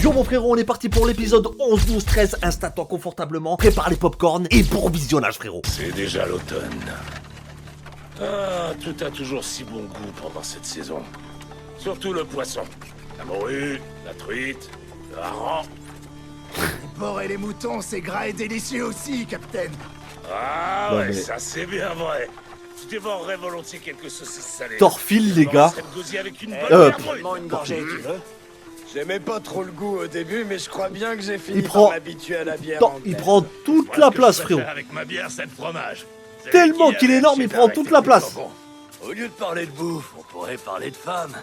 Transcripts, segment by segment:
Yo mon frérot, on est parti pour l'épisode 11, 12, 13. Installe-toi confortablement, prépare les popcorn et bon visionnage frérot. C'est déjà l'automne. Ah, tout a toujours si bon goût pendant cette saison. Surtout le poisson. La morue, la truite, le hareng. Les porcs et les moutons, c'est gras et délicieux aussi, capitaine. Ah Non, ouais, mais- ça c'est bien vrai. Je dévorerais volontiers quelques saucisses salées. Torfil les gars. Je commencerai le gosier avec une bonne Euh, bière brune. Seulement une gorgée, tu veux? J'aimais pas trop le goût au début, mais je crois bien que j'ai fini Il prend- par m'habituer à la bière. Non, il prend toute Moi, la ce que place je frérot. préfère avec ma bière, c'est le fromage. Celui Tellement qui qu'il est avait énorme, le il cheddar prend était toute la plutôt place. bon. Au lieu de parler de bouffe, on pourrait parler de femmes.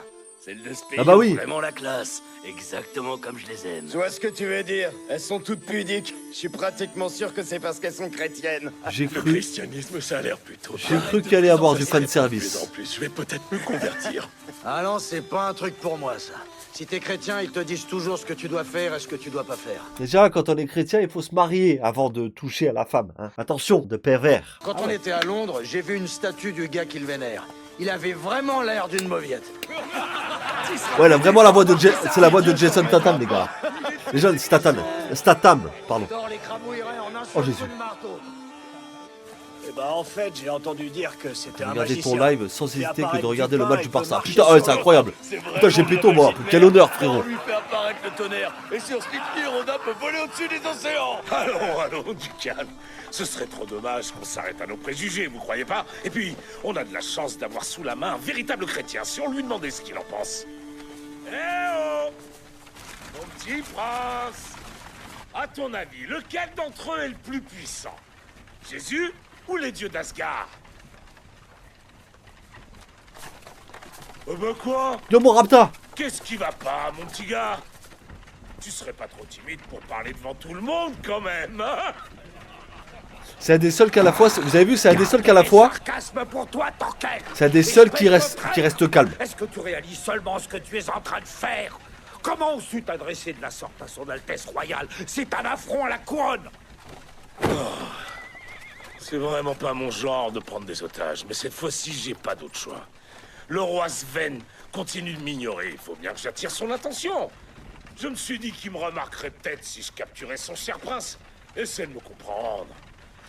Celles de ce pays Ah bah ont oui. vraiment la classe, exactement comme je les aime. Je vois ce que tu veux dire. Elles sont toutes pudiques. Je suis pratiquement sûr que c'est parce qu'elles sont chrétiennes. J'ai Le cru. christianisme, ça a l'air plutôt... J'ai cru qu'il allait avoir du fanservice. En plus, je vais peut-être me convertir. Ah non, c'est pas un truc pour moi, ça. Si t'es chrétien, ils te disent toujours ce que tu dois faire et ce que tu dois pas faire. Déjà, quand on est chrétien, il faut se marier avant de toucher à la femme. Hein. Attention, de pervers. Quand on était à Londres, j'ai vu une statue du gars qui le vénère. Il avait vraiment l'air d'une mauviette. Ouais, elle a vraiment la voix de c'est la voix de Jason Statham, les gars. Les jeunes, Statham, pardon. Thor les crabouillerait en un Oh, seul Jésus. coup de marteau. Eh ben en fait, j'ai entendu dire que c'était un Regardez ton magicien. live sans Qui hésiter que apparaît de regarder du le pain match du et peut Barça. marcher Putain, sur ouais, l'eau. c'est incroyable. Putain, j'ai péto moi. Quel honneur, frérot. On lui fait apparaître le tonnerre, et sur Slipknot, Roda peut voler au-dessus des océans. Allons, du calme. Ce serait trop dommage qu'on s'arrête à nos préjugés, vous croyez pas? Et puis, on a de la chance d'avoir sous la main un véritable chrétien, si on lui demandait ce qu'il en pense. Eh oh! Mon petit prince! À ton avis, lequel d'entre eux est le plus puissant? Jésus ou les dieux d'Asgard? Oh bah quoi? Yo mon Rapta. Qu'est-ce qui va pas, mon petit gars? Tu serais pas trop timide pour parler devant tout le monde, quand même, hein? C'est un des seuls qu'à la fois. Vous avez vu, c'est un des seuls qu'à la fois. Sarcasme pour toi, Torquel. C'est un des seuls qui reste calme. Est-ce que tu réalises seulement ce que tu es en train de faire? Comment oses-tu t'adresser de la sorte à son Altesse Royale? C'est un affront à la couronne! C'est vraiment pas mon genre de prendre des otages, mais cette fois-ci, j'ai pas d'autre choix. Le roi Sven continue de m'ignorer, il faut bien que j'attire son attention. Je me suis dit qu'il me remarquerait peut-être si je capturais son cher prince. Essaie de me comprendre.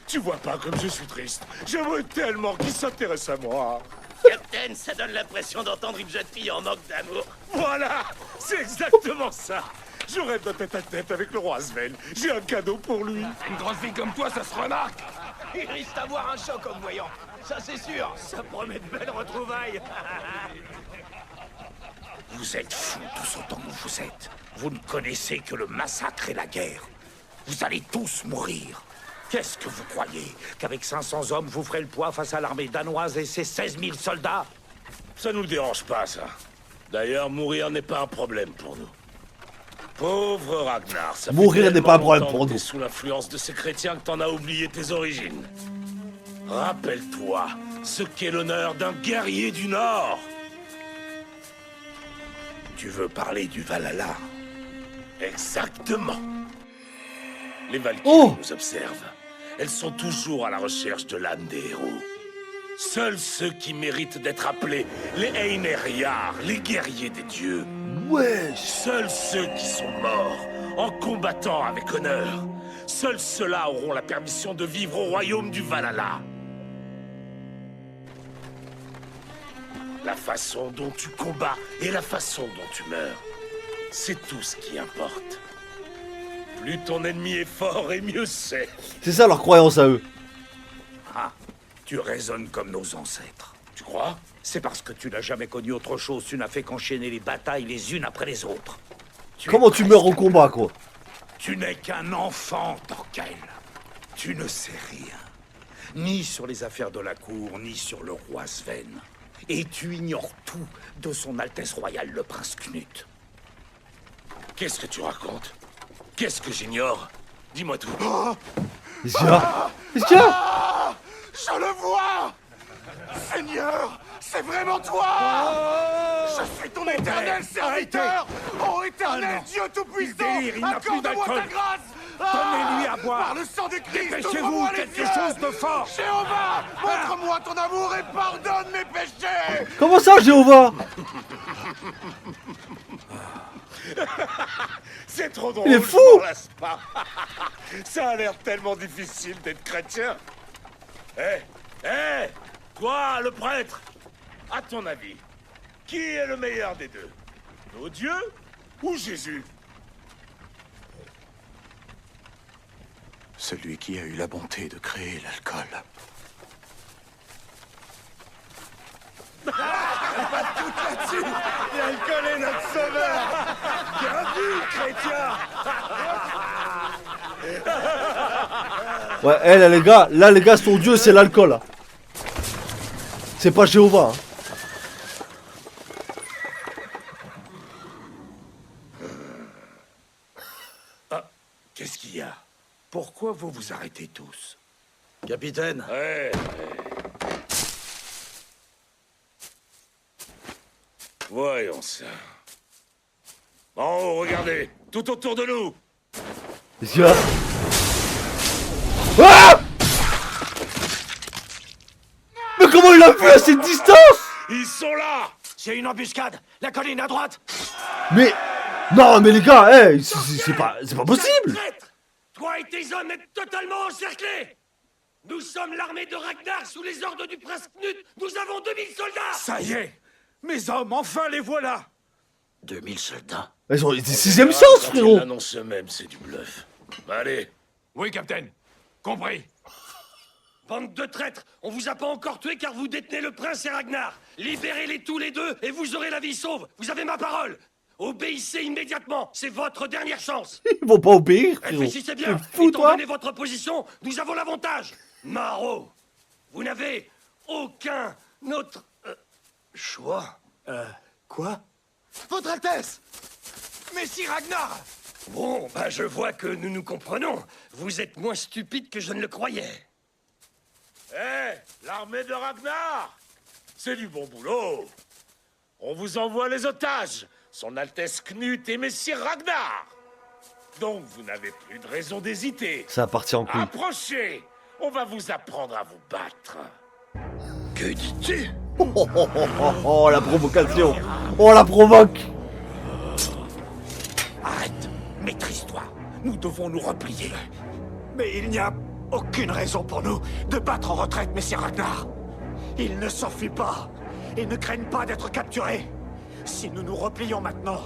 Tu vois pas comme je suis triste. J'aimerais tellement qu'il s'intéresse à moi. Captain, ça donne l'impression d'entendre une jeune fille en manque d'amour. Voilà, c'est exactement ça. Je rêve d'un tête-à-tête avec le roi Sven. J'ai un cadeau pour lui. Une grosse fille comme toi, ça se remarque. Il risque d'avoir un choc en me voyant, ça c'est sûr. Ça promet de belles retrouvailles! Vous êtes fous tous autant que vous êtes. Vous ne connaissez que le massacre et la guerre. Vous allez tous mourir. Qu'est-ce que vous croyez? Qu'avec 500 hommes, vous ferez le poids face à l'armée danoise et ses 16 000 soldats? Ça nous dérange pas, ça. D'ailleurs, mourir n'est pas un problème pour nous. Pauvre Ragnar, ça fait Mourir n'est pas un tellement problème longtemps pour que t'es nous. sous l'influence de ces chrétiens que t'en as oublié tes origines. Rappelle-toi ce qu'est l'honneur d'un guerrier du Nord. Tu veux parler du Valhalla? Exactement. Les Valkyries Oh! nous observent. Elles sont toujours à la recherche de l'âme des héros. Seuls ceux qui méritent d'être appelés les Einherjar, les guerriers des dieux. Ouais. Seuls ceux qui sont morts en combattant avec honneur. Seuls ceux-là auront la permission de vivre au royaume du Valhalla. La façon dont tu combats et la façon dont tu meurs, c'est tout ce qui importe. Plus ton ennemi est fort et mieux c'est. C'est ça leur croyance à eux. Ah, tu raisonnes comme nos ancêtres. Tu crois? C'est parce que tu n'as jamais connu autre chose. Tu n'as fait qu'enchaîner les batailles les unes après les autres. Tu Comment es tu meurs au presque un combat, quoi? Tu n'es qu'un enfant, Torquel. Tu ne sais rien. Ni sur les affaires de la cour, ni sur le roi Sven. Et tu ignores tout de son Altesse Royale, le prince Knut. Qu'est-ce que tu racontes? Qu'est-ce que j'ignore? Dis-moi tout. Qu'est-ce qu'il y a? Qu'est-ce qu'il y a? Je le vois! Seigneur, c'est vraiment toi! Je suis ton éternel serviteur! Oh éternel Dieu Tout-Puissant! Il délire, il n'a plus Accorde-moi ta d'alcool. grâce! Donnez-lui à boire. Par le sang de Christ, Dépêchez-vous, ouvre-moi les quelque yeux. chose de fort. Jéhovah, montre-moi ton amour et pardonne mes péchés! Comment ça, Jéhovah? C'est trop drôle. Il est fou. je m'en lasse pas. Ça a l'air tellement difficile d'être chrétien. Hé, toi, le prêtre, à ton avis, qui est le meilleur des deux? Nos dieux ou Jésus? Celui qui a eu la bonté de créer l'alcool. L'alcool est notre sauveur. Bien vu, chrétien. Ouais, là les gars, son dieu c'est l'alcool. Là. C'est pas Jéhovah. Hein. Qu'est-ce qu'il y a? Pourquoi vous vous arrêtez tous? Capitaine, Ouais. Voyons ça. En haut, regardez, tout autour de nous. Qu'est-ce qu'il y a? Ah! Mais comment il a vu à cette distance? Ils sont là. c'est une embuscade. La colline à droite. Mais... Non mais les gars, hey, c'est pas possible. Traître! Toi et tes hommes êtes totalement encerclés! Nous sommes l'armée de Ragnar sous les ordres du prince Knut. Nous avons 2000 soldats! ça y est. Mes hommes, enfin les voilà. 2000 soldats. Ils ont été 6ème sens, frérot. L'annonce même, c'est du bluff. Allez. Oui, capitaine. Compris. Bande de traîtres! On vous a pas encore tué car vous détenez le prince et Ragnar! Libérez-les tous les deux et vous aurez la vie sauve! Vous avez ma parole! Obéissez immédiatement! C'est votre dernière chance! Ils vont pas obéir, frérot. Réfléchissez bien! T'es fou, Étant toi. donné votre position, nous avons l'avantage! Maro! Vous n'avez aucun autre choix. Quoi? Votre Altesse. Messire Ragnar. Bon, bah je vois que nous nous comprenons. Vous êtes moins stupide que je ne le croyais. L'armée de Ragnar. C'est du bon boulot. On vous envoie les otages. Son Altesse Knut et Messire Ragnar. Donc vous n'avez plus de raison d'hésiter. Ça appartient en couille. Approchez. On va vous apprendre à vous battre. Que dis-tu? Oh, la provocation. Oh, la provoque. Arrête! Maîtrise-toi! Nous devons nous replier. Mais il n'y a aucune raison pour nous de battre en retraite, messire Ragnar. Ils ne s'enfuient pas et ne craignent pas d'être capturés. Si nous nous replions maintenant,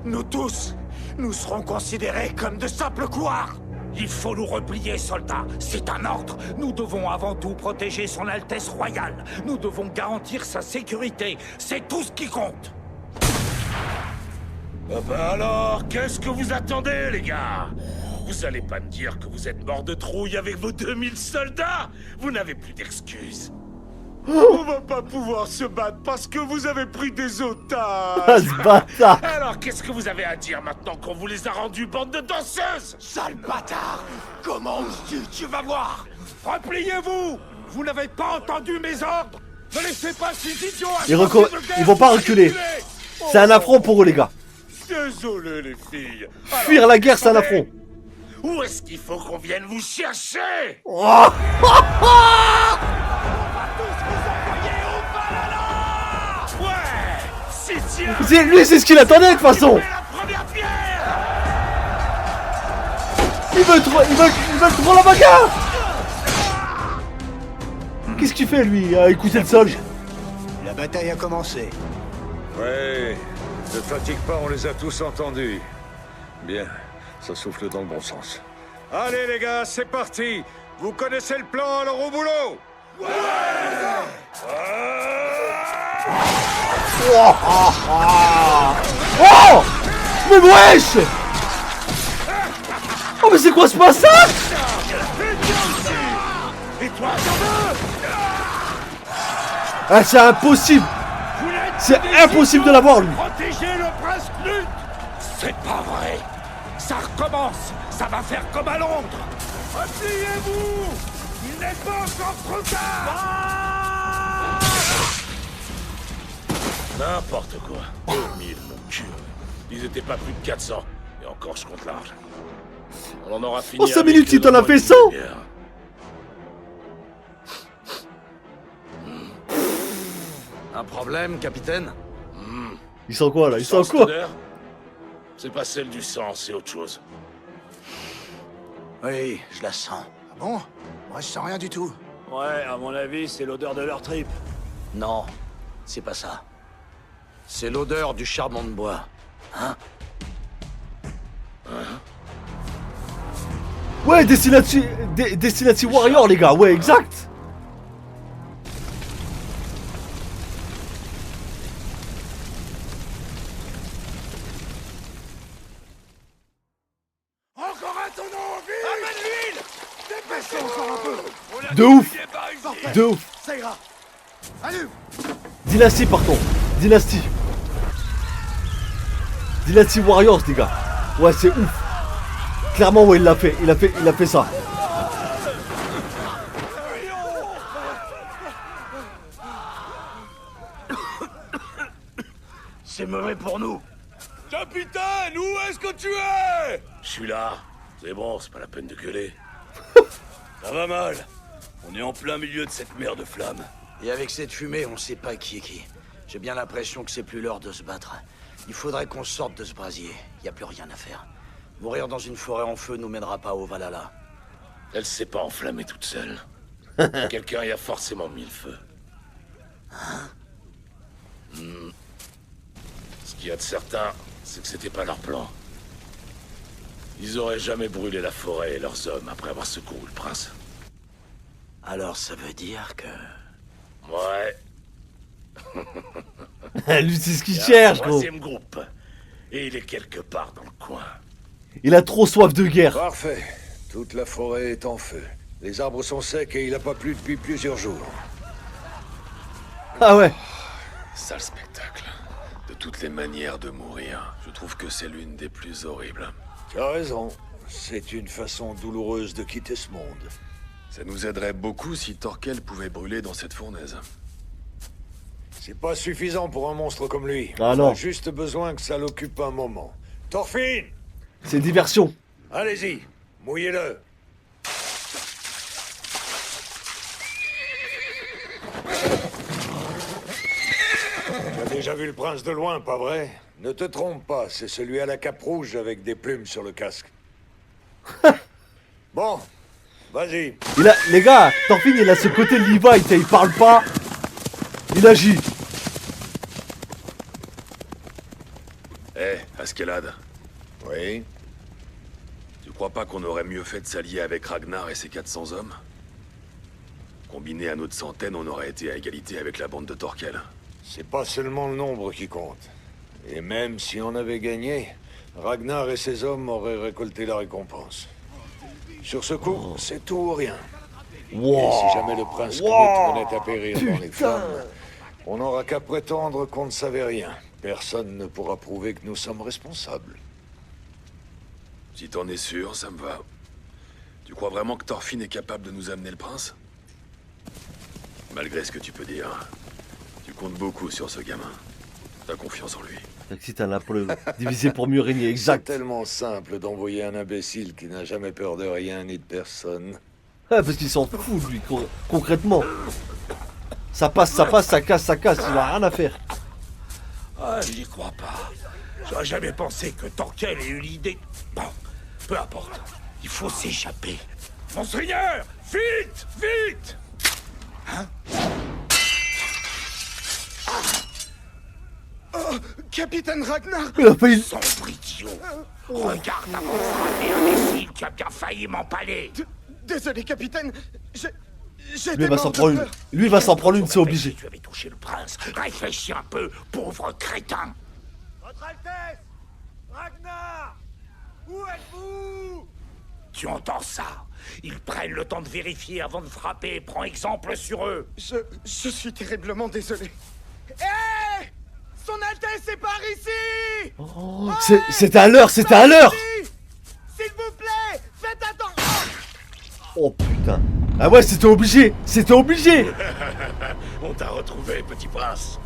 nous tous, nous serons considérés comme de simples couards. Il faut nous replier, soldats. C'est un ordre. Nous devons avant tout protéger son Altesse royale. Nous devons garantir sa sécurité. C'est tout ce qui compte. Ah bah alors, qu'est-ce que vous attendez, les gars? Vous allez pas me dire que vous êtes morts de trouille avec vos 2000 soldats? Vous n'avez plus d'excuses. On va pas pouvoir se battre parce que vous avez pris des Ah, otages. ce bâtard. Alors, qu'est-ce que vous avez à dire maintenant qu'on vous les a rendus, bande de danseuses? Sale bâtard. Comment oses-tu? Tu vas voir. Repliez-vous. Vous n'avez pas entendu mes ordres. Ne laissez pas ces idiots. Ils vont pas reculer. C'est un affront pour eux, les gars. Désolé, les filles. Fuir la guerre, c'est un affront. Où est-ce qu'il faut qu'on vienne vous chercher? Oh. Ouais. Tiens. Lui, c'est ce qu'il attendait, de toute façon. La première pierre. Ils veulent trop la bagarre. Qu'est-ce qu'il fait, lui, à écouter le sol? La bataille a commencé. Ouais, ne fatigue pas, on les a tous entendus. Bien, ça souffle dans le bon sens. Allez les gars, c'est parti. Vous connaissez le plan, alors au boulot. Oh. Mais wesh. Oh, mais c'est quoi ce massacre? Et toi, Ah, c'est impossible. C'est impossible de l'avoir, lui. Protégez le prince Knut! C'est pas vrai! Ça recommence! Ça va faire comme à Londres! Repliez-vous! Il n'est pas encore trop tard! n'importe quoi. 2000, mon cul. Ils étaient pas plus de 400. Et encore, je compte large. On en aura fini. En 5 avec minutes, il t'en a le fait moins 100. d'une bière. Un problème, capitaine? Ils sont quoi, là? Ils sont Sens cette quoi? odeur? C'est pas celle du sang, c'est autre chose. Oui, je la sens. Ah bon? Moi, je sens rien du tout. Ouais, à mon avis, c'est l'odeur de leur trip. Non, c'est pas ça. C'est l'odeur du charbon de bois. Hein? Ouais, Destinati Warrior, les gars, ouais, exact. Encore un tonneau, vite! Amène l'huile! Dépêchons encore un peu! De ouf. Parfait. De ouf. Ça ira. Allez! Dynasty, pardon. Dynasty. Dynasty Warriors, les gars. Ouais, c'est ouf. Clairement, ouais, il a fait ça. C'est mauvais pour nous. Capitaine, où est-ce que tu es? Je suis là. C'est bon, c'est pas la peine de gueuler. Ça va mal. On est en plein milieu de cette mer de flammes. Et avec cette fumée, on sait pas qui est qui. J'ai bien l'impression que c'est plus l'heure de se battre. Il faudrait qu'on sorte de ce brasier. Y a plus rien à faire. Mourir dans une forêt en feu nous mènera pas au Valhalla. Elle s'est pas enflammée toute seule. Quelqu'un y a forcément mis le feu. Ce qu'il y a de certain, c'est que c'était pas leur plan. Ils auraient jamais brûlé la forêt et leurs hommes après avoir secouru le prince. Alors ça veut dire que... Ouais. Lui, c'est ce qu'il Il y a un cherche, gros. troisième groupe. Et il est quelque part dans le coin. Il a trop soif de guerre. Parfait. Toute la forêt est en feu. Les arbres sont secs et il n'a pas plu depuis plusieurs jours. Ah ouais. Sale spectacle. De toutes les manières de mourir, je trouve que c'est l'une des plus horribles. Tu as raison. C'est une façon douloureuse de quitter ce monde. Ça nous aiderait beaucoup si Torkel pouvait brûler dans cette fournaise. C'est pas suffisant pour un monstre comme lui. Ah On non. a juste besoin que ça l'occupe un moment. Thorfinn! C'est diversion. Allez-y, mouillez-le. Tu as déjà vu le prince de loin, pas vrai? Ne te trompe pas, c'est celui à la cape rouge avec des plumes sur le casque. Bon, vas-y. Les gars, Thorfinn, il a ce côté Levi, il parle pas. Il agit. Eh, Askeladd, Oui. tu crois pas qu'on aurait mieux fait de s'allier avec Ragnar et ses 400 hommes? Combiné à notre centaine, on aurait été à égalité avec la bande de Torkel. C'est pas seulement le nombre qui compte. Et même si on avait gagné, Ragnar et ses hommes auraient récolté la récompense. Sur ce coup, c'est tout ou rien. Et si jamais le prince Knut venait à périr dans les flammes, on n'aura qu'à prétendre qu'on ne savait rien. Personne ne pourra prouver que nous sommes responsables. Si t'en es sûr, ça me va. Tu crois vraiment que Thorfinn est capable de nous amener le prince? Malgré ce que tu peux dire, tu comptes beaucoup sur ce gamin. T'as confiance en lui. C'est un Napoléon. Divisé pour mieux régner, C'est exact. tellement simple d'envoyer un imbécile qui n'a jamais peur de rien ni de personne. Ouais, parce qu'il s'en fout, lui, concrètement. Ça passe, ça casse, il a rien à faire. Ah, j'y crois pas. J'aurais jamais pensé que Torkel ait eu l'idée... Bon, peu importe. Il faut s'échapper. Monseigneur! Vite! Vite! Capitaine Ragnar! Il a failli... Sombre idiot! Regarde avant de frapper, imbécile! Tu as bien failli m'empaler! Désolé, capitaine. J'étais Lui, il va mort s'en de prendre une. peur. Lui, il va s'en prendre une, c'est obligé. Tu avais touché le prince. Réfléchis un peu, pauvre crétin! Votre Altesse! Ragnar! Où êtes-vous? Tu entends ça? Ils prennent le temps de vérifier avant de frapper. Prends exemple sur eux. Je suis terriblement désolé. Hé! Son Altesse est par ici! Oh, c'était à l'heure, c'était à l'heure. S'il vous plaît, faites attention! Oh putain. Ah ouais, c'était obligé. On t'a retrouvé, petit prince.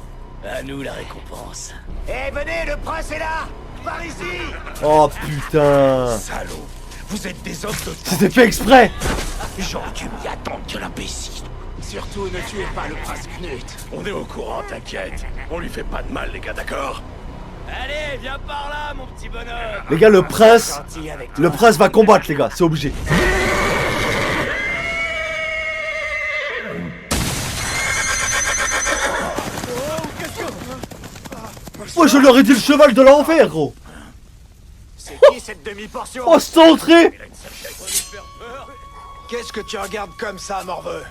À nous la récompense. Eh, venez, le prince est là! Par ici! Oh putain. Salaud! Vous êtes des hommes de... C'était fait exprès. J'aurais dû m'y attendre, que l'imbécile. Surtout, ne tuez pas le prince Knut. On est au courant, t'inquiète. On lui fait pas de mal, les gars, d'accord? Allez, viens par là, mon petit bonhomme. Les gars, le prince Gentil avec toi. le prince va combattre, les gars, c'est obligé. Moi, je leur ai dit le cheval de l'enfer, gros. C'est qui cette demi-portion? Oh, c'est entré. Qu'est-ce que tu regardes comme ça, morveux?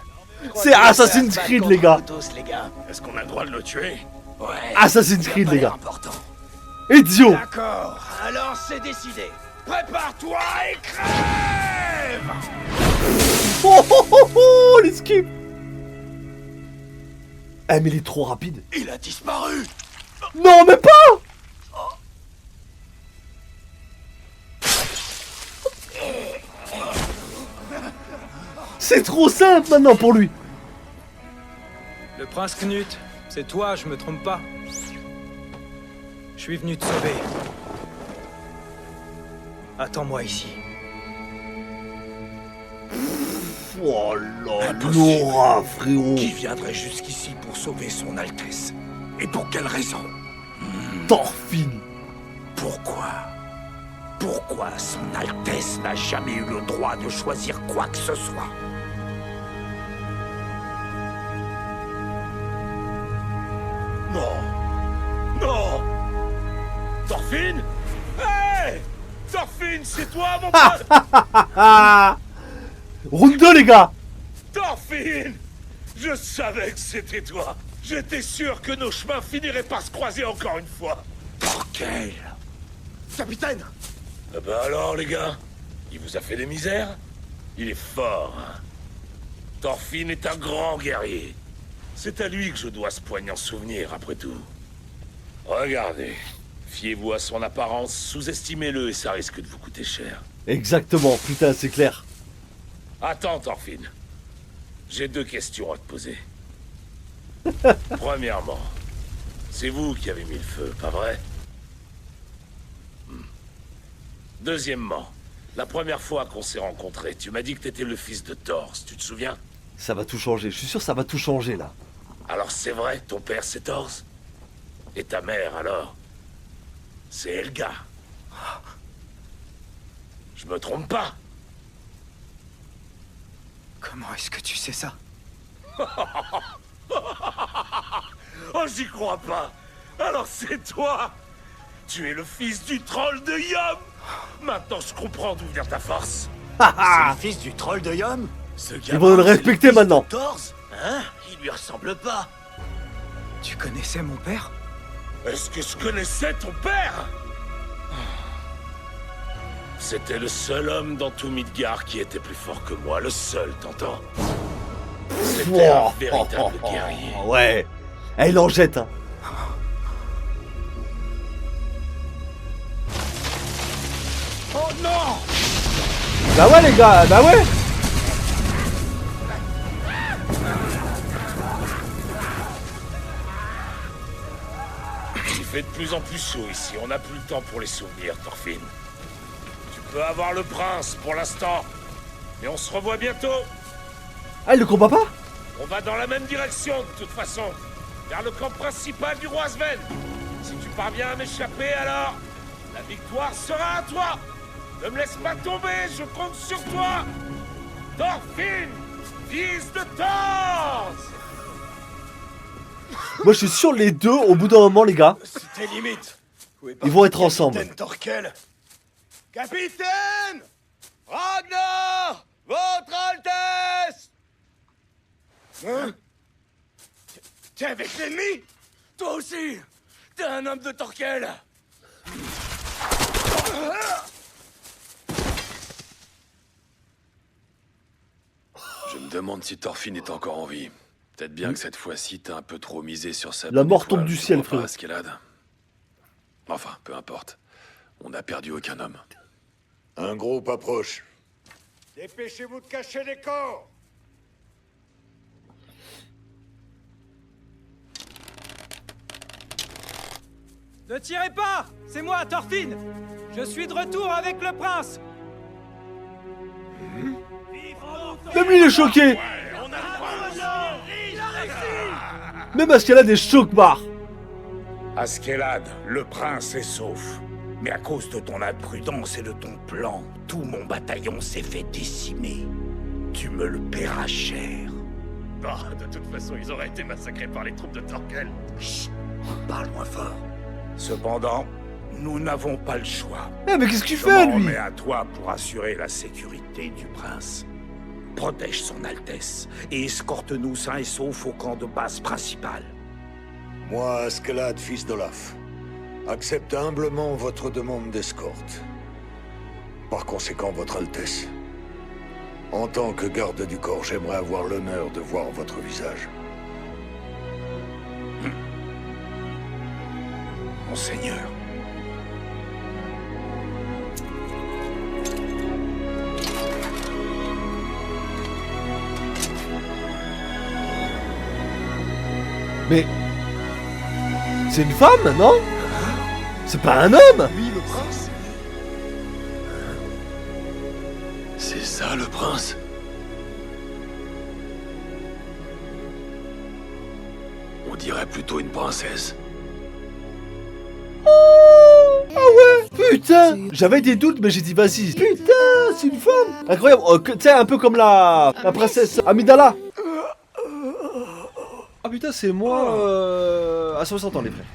C'est Assassin's Creed, les gars. Les gars. Est-ce qu'on a le droit de le tuer? Ouais. Assassin's Creed, les gars. Important. Idiot. D'accord, alors c'est décidé. Prépare-toi et crève! Oh, oh, oh, oh, l'esquive. Eh, mais il est trop rapide. Il a disparu! Non, mais pas. C'est trop simple maintenant pour lui. Le prince Knut, c'est toi, je me trompe pas. Je suis venu te sauver. Attends-moi ici. Oh là, Laura, frérot. Qui viendrait jusqu'ici pour sauver son Altesse? Et pour quelle raison? Thorfinn. Pourquoi? Pourquoi son Altesse n'a jamais eu le droit de choisir quoi que ce soit? Non. Non. Thorfinn? Hey! Thorfinn, c'est toi, mon pote! Ah. Round 2, les gars. Thorfinn! Je savais que c'était toi. J'étais sûr que nos chemins finiraient par se croiser encore une fois. Thorkel! Capitaine! Ah bah alors, les gars, il vous a fait des misères? Il est fort, hein? Thorfinn est un grand guerrier. C'est à lui que je dois ce poignant souvenir, après tout. Regardez. Fiez-vous à son apparence, sous-estimez-le et ça risque de vous coûter cher. Exactement, putain, c'est clair. Attends, Thorfinn. J'ai 2 questions à te poser. Premièrement, c'est vous qui avez mis le feu, pas vrai? Deuxièmement, la première fois qu'on s'est rencontrés, tu m'as dit que t'étais le fils de Thors, tu te souviens? Ça va tout changer. Je suis sûr que ça va tout changer, là. Alors c'est vrai, ton père c'est Thors? Et ta mère alors? C'est Helga. Je me trompe pas? Comment est-ce que tu sais ça? Oh, j'y crois pas. Alors c'est toi. Tu es le fils du troll de Yom. Maintenant je comprends d'où vient ta force. C'est le fils du troll de Yom? Ils vont le respecter maintenant. Thors? Hein? Il lui ressemble pas. Tu connaissais mon père? Est-ce que je connaissais ton père? C'était le seul homme dans tout Midgard qui était plus fort que moi. Le seul, t'entends? C'était un véritable guerrier. Ouais. Eh, il en jette, hein. Oh non! Bah ouais, les gars, bah ouais. Il fait de plus en plus chaud ici. On n'a plus le temps pour les souvenirs, Thorfinn. Tu peux avoir le prince pour l'instant. Mais on se revoit bientôt. Ah, il le combat pas? On va dans la même direction, de toute façon. Vers le camp principal du roi Sven. Si tu parviens à m'échapper, alors la victoire sera à toi. Ne me laisse pas tomber, je compte sur toi. Thorfinn, fils de Thors. Moi, je suis sûr, les deux, au bout d'un moment, les gars, C'était limite. Où est ils vont être Capitaine ensemble. Thorkel? Capitaine! Ragnar! Votre Altesse! Hein? T'es avec l'ennemi? Toi aussi! T'es un homme de Thorkel! Je me demande si Thorfinn est encore en vie. Peut-être bien que cette fois-ci, t'as un peu trop misé sur sa... La bonne mort tombe étoile, du tu ciel, vois pas, frérot. Skellad. Enfin, peu importe. On n'a perdu aucun homme. Un groupe approche. Dépêchez-vous de cacher les corps. Ne tirez pas! C'est moi, Thorfinn! Je suis de retour avec le prince! Même lui, il est choqué. Même parce qu'elle a des chocs barres. Askeladd, le prince est sauf. Mais à cause de ton imprudence et de ton plan, tout mon bataillon s'est fait décimer. Tu me le paieras cher. De toute façon, ils auraient été massacrés par les troupes de Torkel. Chut, parle moins fort. Cependant, nous n'avons pas le choix. Eh, mais qu'est-ce qu'il Je fait, m'en lui? remets à toi pour assurer la sécurité du prince. Protège son Altesse et escorte-nous sains et saufs au camp de base principal. Moi, Askeladd, fils d'Olaf, accepte humblement votre demande d'escorte. Par conséquent, votre Altesse, en tant que garde du corps, j'aimerais avoir l'honneur de voir votre visage. Monseigneur. Mais... C'est une femme, non? C'est pas un homme? Lui, le prince? C'est ça, le prince? On dirait plutôt une princesse. Ah ouais, putain. J'avais des doutes, mais j'ai dit vas-y. Putain, c'est une femme. Incroyable. Oh, tu sais, un peu comme la princesse Amidala. Ah putain, c'est moi à 60 ans, les frères.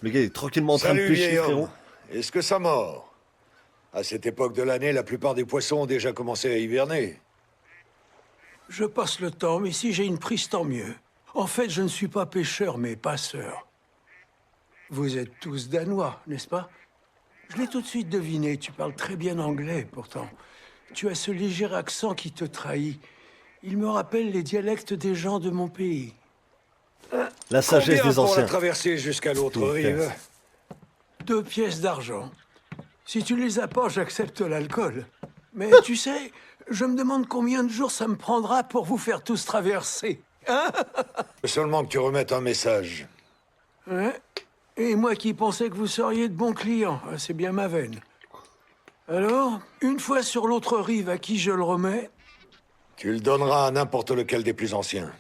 Le gars est tranquillement en train de Salut, pêcher, vieil frérot. homme. Est-ce que ça mord? À cette époque de l'année, la plupart des poissons ont déjà commencé à hiverner. Je passe le temps, mais si j'ai une prise, tant mieux. En fait, je ne suis pas pêcheur, mais passeur. Vous êtes tous danois, n'est-ce pas? Je l'ai tout de suite deviné, tu parles très bien anglais, pourtant. Tu as ce léger accent qui te trahit. Il me rappelle les dialectes des gens de mon pays. La sagesse Combien des pour anciens. la traversée jusqu'à l'autre Putain. rive? 2 pièces d'argent. Si tu les as pas, j'accepte l'alcool. Mais tu sais, je me demande combien de jours ça me prendra pour vous faire tous traverser. Seulement que tu remettes un message. Ouais. Et moi qui pensais que vous seriez de bons clients, c'est bien ma veine. Alors, une fois sur l'autre rive, à qui je le remets? Tu le donneras à n'importe lequel des plus anciens.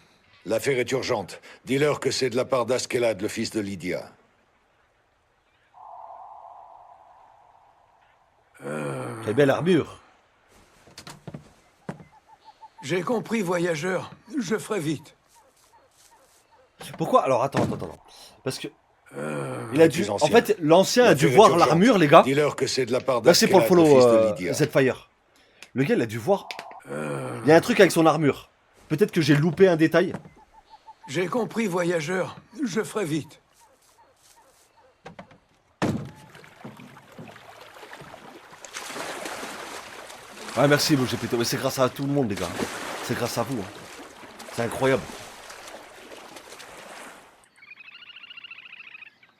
L'affaire est urgente. Dis-leur que c'est de la part d'Askeladd, le fils de Lydia. Quelle belle armure. J'ai compris, voyageur. Je ferai vite. Pourquoi? Alors attends. Parce que il a dû. plus En ancien. fait, l'ancien a dû L'affaire est voir urgente. l'armure, les gars. Dis-leur que c'est de la part Merci pour le d'Askeladd, le fils de follow, Lydia. Zfire. Le gars, il a dû voir. Il y a un truc avec son armure. Peut-être que j'ai loupé un détail. J'ai compris, voyageur. Je ferai vite. Ouais, merci, GPT. Ouais, c'est grâce à tout le monde, les gars. C'est grâce à vous. C'est incroyable.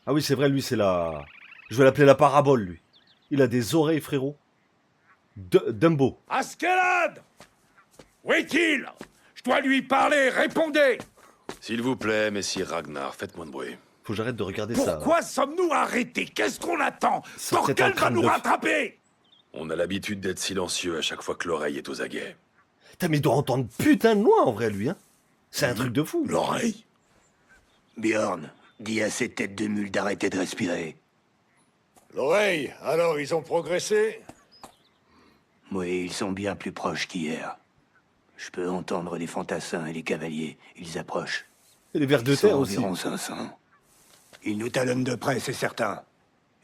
Ah oui, c'est vrai, lui, c'est la... Je vais l'appeler la parabole, lui. Il a des oreilles, frérot. Dumbo. Askeladd! Où est-il? Je dois lui parler, répondez! S'il vous plaît, messire Ragnar, faites moins de bruit. Faut que j'arrête de regarder ça. Pourquoi sommes-nous arrêtés? Qu'est-ce qu'on attend? Ça traite Torkel un va crâne nous de- rattraper! On a l'habitude d'être silencieux à chaque fois que l'oreille est aux aguets. Putain, mais il doit entendre putain de loin, en vrai, lui, hein. C'est un truc de fou. L'oreille? Bjorn, dis à ces têtes de mule d'arrêter de respirer. L'oreille, alors ils ont progressé? Oui, ils sont bien plus proches qu'hier. Je peux entendre les fantassins et les cavaliers. Ils approchent. Et les vers de Ils sont terre aussi. environ 500. Ils nous talonnent de près, c'est certain.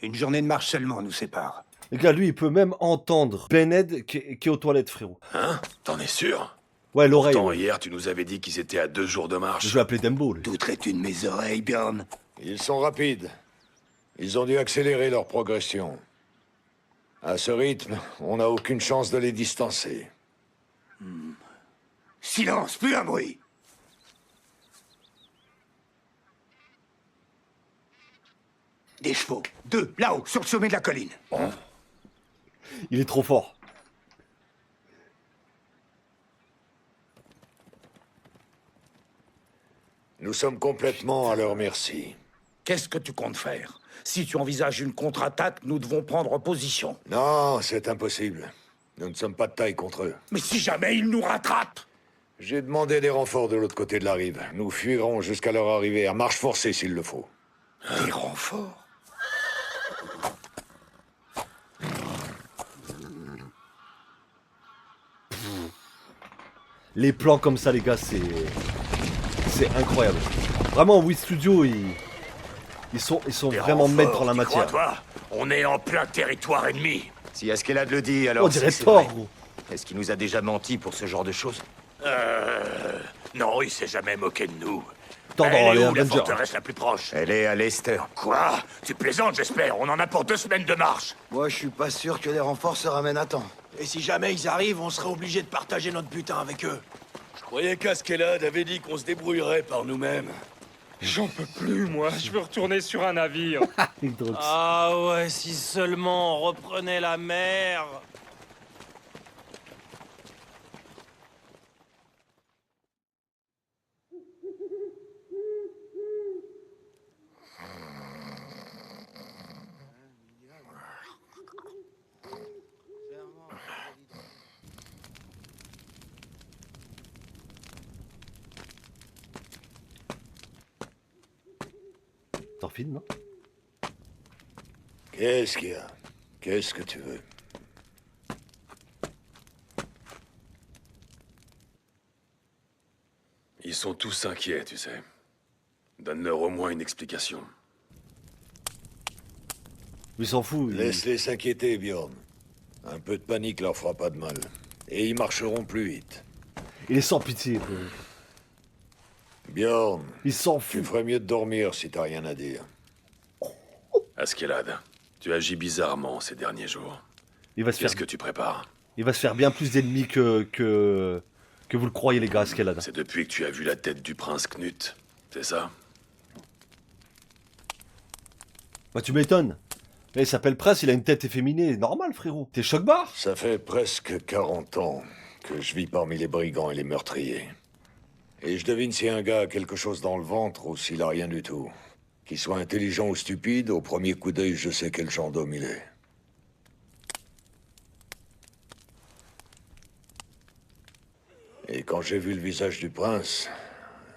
Une journée de marche seulement nous sépare. Les gars, lui, il peut même entendre Bened qui est aux toilettes, frérot. Hein? T'en es sûr? Ouais, l'oreille. Pourtant, Ouais. hier, tu nous avais dit qu'ils étaient à 2 jours de marche. Je vais appeler Dumbo, lui. T'outerais-tu de mes oreilles, Bjorn? Ils sont rapides. Ils ont dû accélérer leur progression. À ce rythme, on n'a aucune chance de les distancer. Silence, plus un bruit. Des chevaux. 2, là-haut, sur le sommet de la colline. Il est trop fort. Nous sommes complètement à leur merci. Qu'est-ce que tu comptes faire? Si tu envisages une contre-attaque, nous devons prendre position. Non, c'est impossible. Nous ne sommes pas de taille contre eux. Mais si jamais ils nous rattrapent? J'ai demandé des renforts de l'autre côté de la rive. Nous fuirons jusqu'à leur arrivée, à marche forcée s'il le faut. Des renforts? Les plans comme ça, les gars, c'est incroyable. Vraiment, Wii Studio, ils sont vraiment maîtres en la matière. Toi, on est en plein territoire ennemi. Si Askeladd le dit, alors On dirait c'est Thor, vrai. gros. Est-ce qu'il nous a déjà menti pour ce genre de choses? Non, il s'est jamais moqué de nous. Thor dans Elle est les où, la Avengers. forteresse la plus proche? Elle est à Leicester. Quoi? Tu plaisantes, j'espère. On en a pour 2 semaines de marche. Moi, je suis pas sûr que les renforts se ramènent à temps. Et si jamais ils arrivent, on serait obligé de partager notre butin avec eux. Je croyais qu'Askeladd avait dit qu'on se débrouillerait par nous-mêmes. J'en peux plus, moi. Je veux retourner sur un navire. Ah ouais, si seulement on reprenait la mer. T'en filmes, hein? Qu'est-ce qu'il y a? Qu'est-ce que tu veux? Ils sont tous inquiets, tu sais. Donne-leur au moins une explication. Il s'en fout. Laisse-les s'inquiéter, Bjorn. Un peu de panique leur fera pas de mal. Et ils marcheront plus vite. Il est sans pitié, quoi. Bjorn, il s'en fout. Tu ferais mieux de dormir si t'as rien à dire. Askeladd, tu agis bizarrement ces derniers jours. Il va se faire... Qu'est-ce que tu prépares? Il va se faire bien plus d'ennemis que vous le croyez, les gars, Askeladd. C'est depuis que tu as vu la tête du prince Knut, c'est ça? Bah tu m'étonnes. Il s'appelle Prince, il a une tête efféminée. Normal, frérot. T'es choc-barre? Ça fait presque 40 ans que je vis parmi les brigands et les meurtriers. Et je devine si un gars a quelque chose dans le ventre ou s'il a rien du tout. Qu'il soit intelligent ou stupide, au premier coup d'œil, je sais quel genre d'homme il est. Et quand j'ai vu le visage du prince,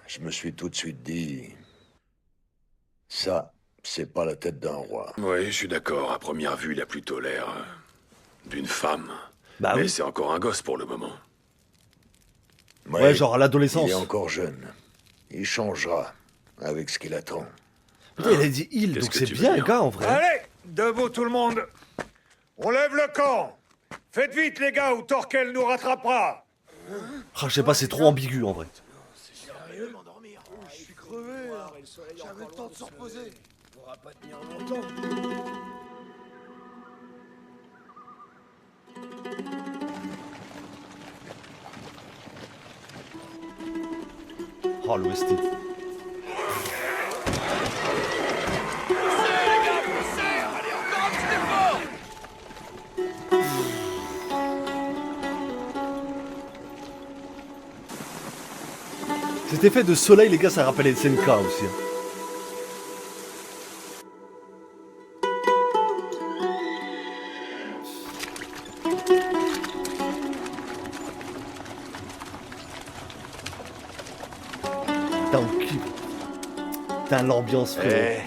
je me suis tout de suite dit... Ça, c'est pas la tête d'un roi. Oui, je suis d'accord. À première vue, il a plutôt l'air d'une femme. Bah mais oui. c'est encore un gosse pour le moment. Ouais, genre à l'adolescence. Il est encore jeune. Il changera avec ce qu'il attend. Putain, il a dit il, donc c'est bien, gars, en vrai. Allez, debout tout le monde. On lève le camp. Faites vite, les gars, ou Torkel nous rattrapera. Ah, je sais pas, c'est trop ambigu, en vrai. Sérieux, m'endormir. Je suis crevé, là. J'avais le temps de se reposer. On pourra pas tenir longtemps. Oh, l'OST. Cet effet de soleil, les gars, ça rappelle SNK aussi. Hein. Putain, on kiffe. Putain, l'ambiance, frérot.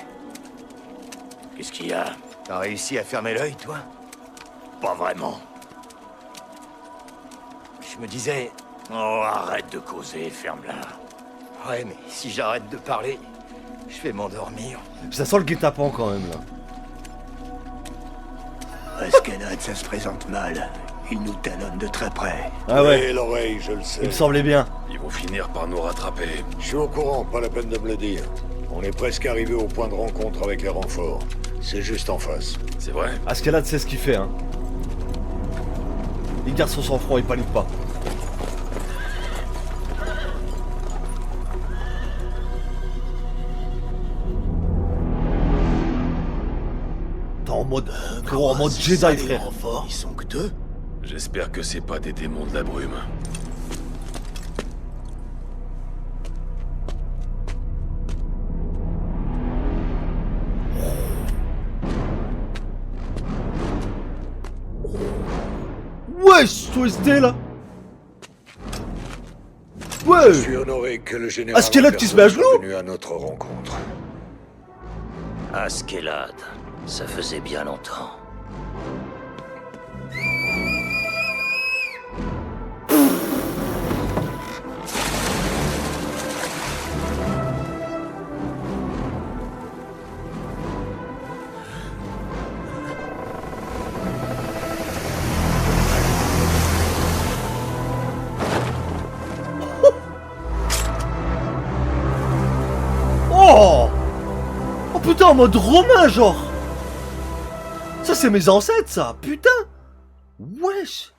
Qu'est-ce qu'il y a? T'as réussi à fermer l'œil, toi? Pas vraiment. Je me disais... Oh, arrête de causer, ferme-la. Ouais, mais si j'arrête de parler, je vais m'endormir. Ça sent le guet-apens quand même, là. Askeladd, ça se présente mal. Il nous talonne de très près. Ah ouais. Et l'oreille, je le sais. Il me semblait bien. Ils vont finir par nous rattraper. Je suis au courant, pas la peine de me le dire. On est presque arrivé au point de rencontre avec les renforts. C'est juste en face. C'est vrai. Askeladd sait ce qu'il fait, hein. Il garde son sang-froid, il panique pas. T'es en mode... en mode Jedi, frère. Ils sont que 2. J'espère que c'est pas des démons de la brume. cette OST là. Ouais. Je suis honoré que le général Askeladd qui se met à genoux. soit venu à notre rencontre. Askeladd, ça faisait bien longtemps. Oh! Oh putain, en mode romain, genre! Ça, c'est mes ancêtres, ça! Putain! Wesh!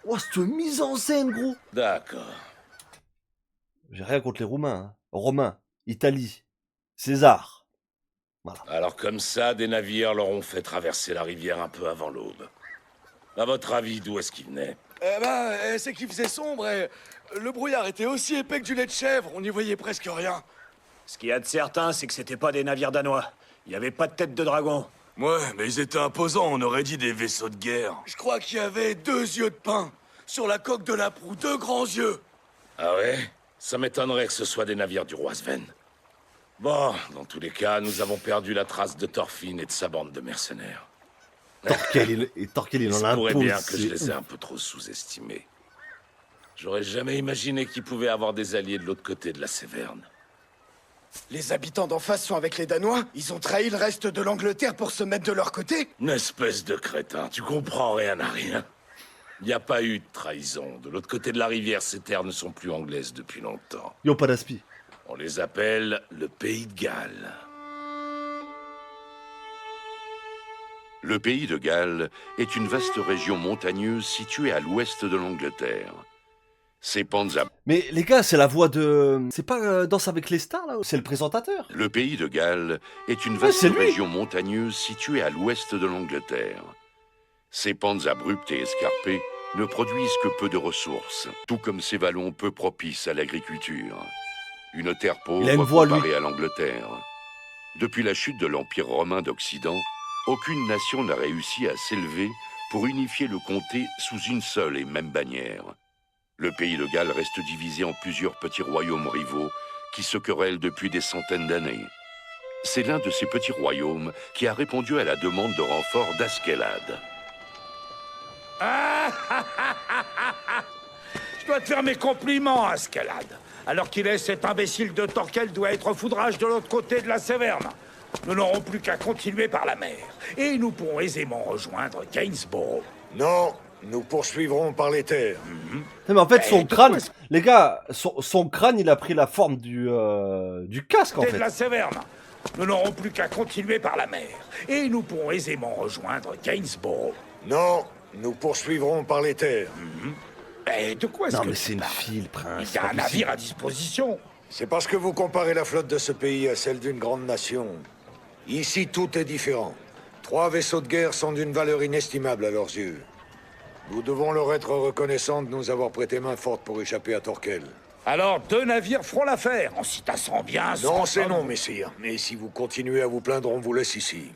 Oh, cette mise en scène, gros! D'accord. J'ai rien contre les Roumains, hein. Romains, Italie, César. Voilà. Alors comme ça, des navires leur ont fait traverser la rivière un peu avant l'aube. À votre avis, d'où est-ce qu'ils venaient? C'est qu'il faisait sombre et le brouillard était aussi épais que du lait de chèvre, on n'y voyait presque rien. Ce qu'il y a de certain, c'est que c'était pas des navires danois. Il n'y avait pas de tête de dragon. Ouais, mais ils étaient imposants, on aurait dit des vaisseaux de guerre. Je crois qu'il y avait 2 yeux de pain sur la coque de la proue, 2 grands yeux. Ah ouais? Ça m'étonnerait que ce soit des navires du roi Sven. Bon, dans tous les cas, nous avons perdu la trace de Thorfinn et de sa bande de mercenaires. Torquel, il en a un pourrait pot, bien que je c'est les ai un peu trop sous-estimés. J'aurais jamais imaginé qu'ils pouvaient avoir des alliés de l'autre côté de la Séverne. Les habitants d'en face sont avec les Danois. Ils ont trahi le reste de l'Angleterre pour se mettre de leur côté. Une espèce de crétin, tu comprends rien à rien. Il n'y a pas eu de trahison. De l'autre côté de la rivière, ces terres ne sont plus anglaises depuis longtemps. Yo, pas d'aspi. On les appelle le Pays de Galles. Le pays de Galles est une vaste région montagneuse située à l'ouest de l'Angleterre. Ses pentes à... Mais les gars, c'est la voix de... C'est pas Danse avec les stars, là? C'est le présentateur. Le pays de Galles est une Ouais, vaste c'est lui. région montagneuse située à l'ouest de l'Angleterre. Ses pentes abruptes et escarpées ne produisent que peu de ressources, tout comme ses vallons peu propices à l'agriculture. Une terre Il a une pauvre voix, lui. comparée à l'Angleterre. Depuis la chute de l'Empire romain d'Occident, aucune nation n'a réussi à s'élever pour unifier le comté sous une seule et même bannière. Le pays de Galles reste divisé en plusieurs petits royaumes rivaux qui se querellent depuis des centaines d'années. C'est l'un de ces petits royaumes qui a répondu à la demande de renfort d'Askeladd. Je dois te faire mes compliments, Askeladd. Alors qu'il est, cet imbécile de Torquel doit être au foudrage de l'autre côté de la Séverne. Nous n'aurons plus qu'à continuer par la mer. Et nous pourrons aisément rejoindre Gainsborough. Non, nous poursuivrons par les terres. Non, mais en fait, son crâne... Les gars, son crâne, il a pris la forme du casque, en De fait. la Séverne. Nous n'aurons plus qu'à continuer par la mer. Et nous pourrons aisément rejoindre Gainsborough. Non, nous poursuivrons par les terres. Et de quoi est-ce Non, que mais tu c'est une parles? fille, le prince. Il y a un navire à disposition. C'est parce que vous comparez la flotte de ce pays à celle d'une grande nation. Ici, tout est différent. 3 vaisseaux de guerre sont d'une valeur inestimable à leurs yeux. Nous devons leur être reconnaissants de nous avoir prêté main forte pour échapper à Torquel. Alors 2 navires feront l'affaire, en s'y tassant bien. Non, sans c'est homme. non, messire. Mais si vous continuez à vous plaindre, on vous laisse ici.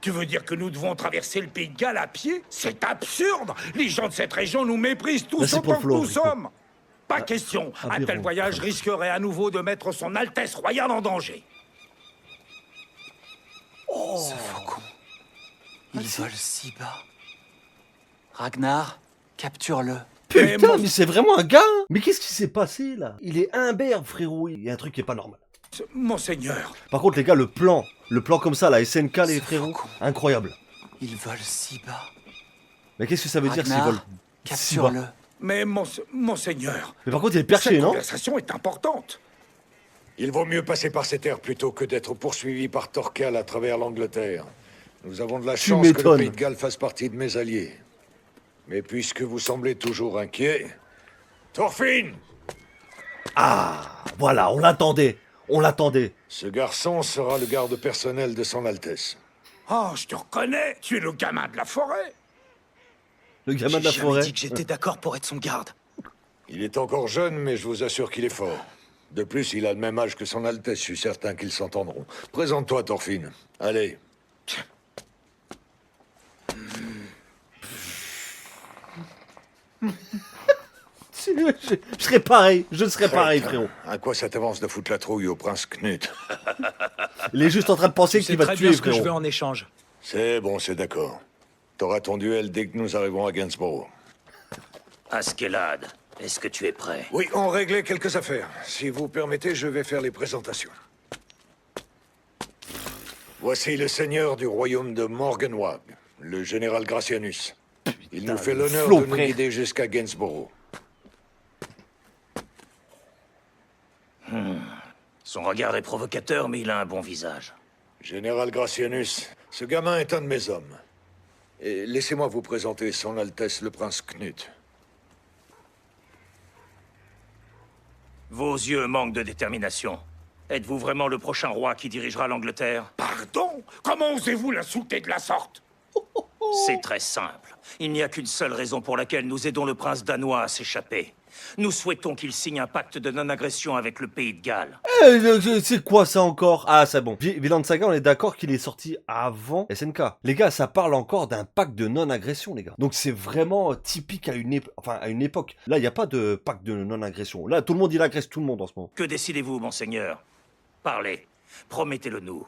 Tu veux dire que nous devons traverser le pays de Galles à pied? C'est absurde. Les gens de cette région nous méprisent tous Merci pour autant le que flow, nous Rico. sommes. Pas question. Un tel Biron. voyage risquerait à nouveau de mettre son Altesse royale en danger. Ce faucon. Il vole si bas. Ragnar, capture-le. Putain, mais c'est vraiment un gars, hein. Mais qu'est-ce qui s'est passé, là? Il est imberbe, frérot. Il y a un truc qui est pas normal. Monseigneur. Par contre, les gars, le plan comme ça, la SNK, les frérots, incroyable. Il vole si bas. Mais qu'est-ce que ça veut dire s'ils Ragnar, volent si bas? capture-le. Mais monseigneur. Mais par contre, il est perché, cette non? conversation est importante. Il vaut mieux passer par ces terres plutôt que d'être poursuivi par Torquel à travers l'Angleterre. Nous avons de la Tu chance que le m'étonnes. pays de Galles fasse partie de mes alliés. Mais puisque vous semblez toujours inquiet... Thorfinn! Ah, voilà, on l'attendait. On l'attendait. Ce garçon sera le garde personnel de son Altesse. Oh, je te reconnais. Tu es le gamin de la forêt. Le gamin de la J'ai forêt. jamais dit que j'étais d'accord pour être son garde. Il est encore jeune, mais je vous assure qu'il est fort. De plus, il a le même âge que son Altesse, je suis certain qu'ils s'entendront. Présente-toi, Thorfinn. Allez. Je serais pareil, je serais pareil, Putain, frérot. À quoi ça t'avance de foutre la trouille au prince Knut? Il est juste en train de penser Tu sais qu'il va très te bien tuer, ce que je veux frérot. en échange. C'est bon, c'est d'accord. T'auras ton duel dès que nous arriverons à Gainsborough. Askeladd, est-ce que tu es prêt? Oui, on réglait quelques affaires. Si vous permettez, je vais faire les présentations. Voici le seigneur du royaume de Morgenwag, le général Gracianus. Il nous fait l'honneur de nous guider jusqu'à Gainsborough. Son regard est provocateur, mais il a un bon visage. Général Gracianus, ce gamin est un de mes hommes. Et laissez-moi vous présenter son Altesse le prince Knut. Vos yeux manquent de détermination. Êtes-vous vraiment le prochain roi qui dirigera l'Angleterre? Pardon? Comment osez-vous l'insulter de la sorte? C'est très simple. Il n'y a qu'une seule raison pour laquelle nous aidons le prince danois à s'échapper. Nous souhaitons qu'il signe un pacte de non-agression avec le pays de Galles. C'est quoi ça encore? Ah, c'est bon. Vinland Saga, on est d'accord qu'il est sorti avant SNK. Les gars, ça parle encore d'un pacte de non-agression, les gars. Donc c'est vraiment typique à une époque. Là, il n'y a pas de pacte de non-agression. Là, tout le monde, il agresse tout le monde en ce moment. Que décidez-vous, monseigneur? Parlez. Promettez-le nous.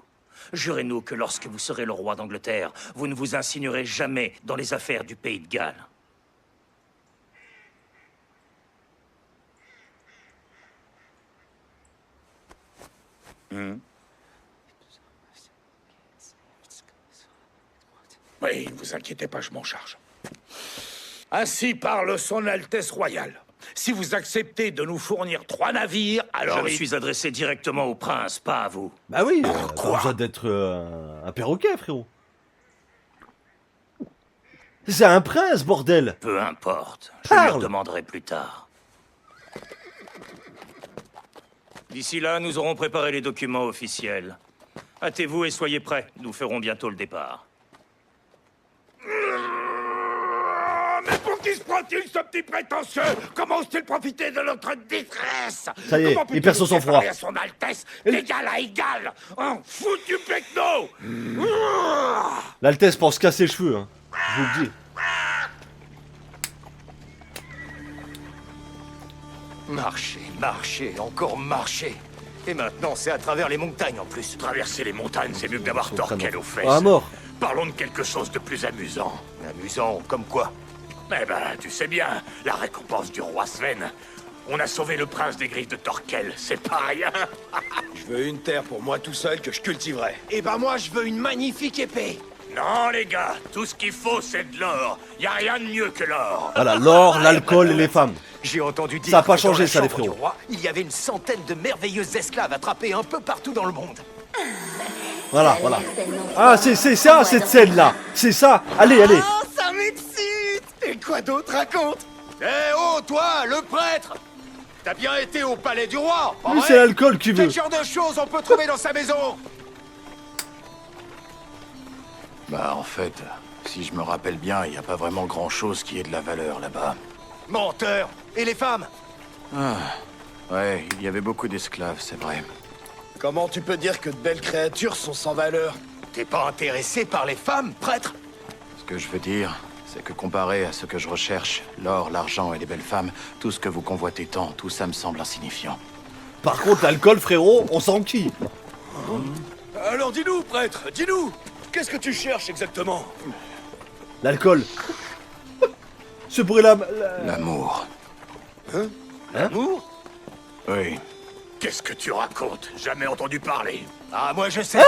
Jurez-nous que lorsque vous serez le roi d'Angleterre, vous ne vous insinuerez jamais dans les affaires du pays de Galles. Oui, ne vous inquiétez pas, je m'en charge. Ainsi parle son Altesse Royale. Si vous acceptez de nous fournir 3 navires, alors... Je me suis adressé directement au prince, pas à vous. Bah oui, pas besoin d'être un perroquet, frérot. C'est un prince, bordel. Peu importe, je lui demanderai plus tard. D'ici là, nous aurons préparé les documents officiels. Hâtez-vous et soyez prêts, nous ferons bientôt le départ. Mais pour qui se prend-il, ce petit prétentieux? Comment ose-t-il profiter de notre détresse? Ça y est, Comment il perd son peut-il sang-froid. parler à son Altesse d'égal à égal? Un foutu pecno! L'Altesse pense casser les cheveux, hein. Je vous le dis. Marcher, marcher, encore marcher. Et maintenant, c'est à travers les montagnes en plus. Traverser les montagnes, c'est mieux que d'avoir Thorkel aux fesses. Ah, mort. Parlons de quelque chose de plus amusant. Amusant, comme quoi? Eh ben, tu sais bien, la récompense du roi Sven. On a sauvé le prince des griffes de Thorkel, c'est pas rien. Je veux une terre pour moi tout seul que je cultiverai. Et ben moi, je veux une magnifique épée. Non, les gars, tout ce qu'il faut, c'est de l'or. Y a rien de mieux que l'or. Voilà, l'or, l'alcool et les femmes. J'ai entendu dire Ça a pas que dans changé, la ça, les chambre du frérots. roi, il y avait une centaine de merveilleux esclaves attrapés un peu partout dans le monde. Voilà, voilà. Ah, c'est ça, cette scène-là. C'est ça. Allez, allez. Oh, ça m'excite. Et quoi d'autre, raconte? Eh oh, toi, le prêtre! T'as bien été au palais du roi, pas Lui, vrai? c'est l'alcool qui veut. Quel genre de choses on peut trouver dans sa maison? Bah, en fait, si je me rappelle bien, il n'y a pas vraiment grand-chose qui ait de la valeur là-bas. Menteur! Et les femmes? Ah, ouais, il y avait beaucoup d'esclaves, c'est vrai. Comment tu peux dire que de belles créatures sont sans valeur? T'es pas intéressé par les femmes, prêtre? Ce que je veux dire, c'est que comparé à ce que je recherche, l'or, l'argent et les belles femmes, tout ce que vous convoitez tant, tout ça me semble insignifiant. Par contre, l'alcool, frérot, on s'enquille. Alors dis-nous, prêtre, dis-nous! Qu'est-ce que tu cherches exactement? L'alcool. Ce bruit-là... L'amour. Hein? L'amour? Oui. Qu'est-ce que tu racontes? Jamais entendu parler. Ah, moi je sais.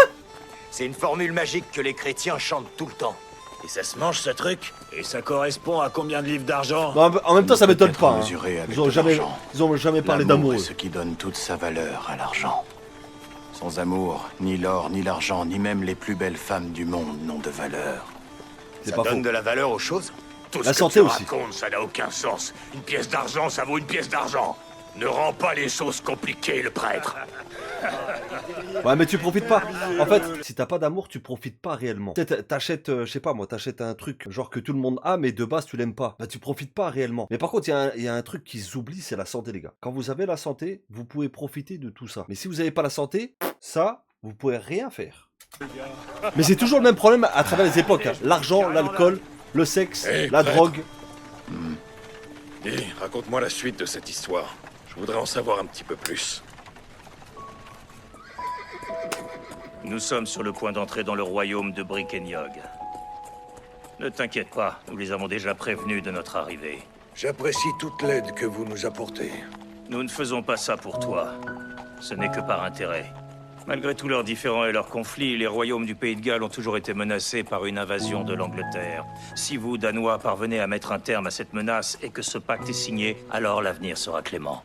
C'est une formule magique que les chrétiens chantent tout le temps. Et ça se mange ce truc? Et ça correspond à combien de livres d'argent? Bon, en même temps, ça m'étonne pas. Hein. Mesurer avec Ils ont jamais parlé L'amour d'amour. est ce qui donne toute sa valeur à l'argent. Sans amour, ni l'or, ni l'argent, ni même les plus belles femmes du monde n'ont de valeur. Ça donne de la valeur aux choses? Tout La ce santé que tu aussi. racontes, ça n'a aucun sens. Une pièce d'argent, ça vaut une pièce d'argent. Ne rends pas les choses compliquées, le prêtre. Ouais, mais tu profites pas. En fait, si t'as pas d'amour, tu profites pas réellement. T'achètes, je sais pas moi, t'achètes un truc genre que tout le monde a, mais de base tu l'aimes pas. Bah tu profites pas réellement. Mais par contre, il y a un truc qui s'oublie, c'est la santé, les gars. Quand vous avez la santé, vous pouvez profiter de tout ça. Mais si vous avez pas la santé, ça, vous pouvez rien faire. Mais c'est toujours le même problème à travers les époques. Hein. L'argent, l'alcool, le sexe, la drogue. Dis, raconte-moi la suite de cette histoire. Je voudrais en savoir un petit peu plus. Nous sommes sur le point d'entrer dans le royaume de Brick-et-Nyog. Ne t'inquiète pas, nous les avons déjà prévenus de notre arrivée. J'apprécie toute l'aide que vous nous apportez. Nous ne faisons pas ça pour toi. Ce n'est que par intérêt. Malgré tous leurs différends et leurs conflits, les royaumes du Pays de Galles ont toujours été menacés par une invasion de l'Angleterre. Si vous, Danois, parvenez à mettre un terme à cette menace et que ce pacte est signé, alors l'avenir sera clément.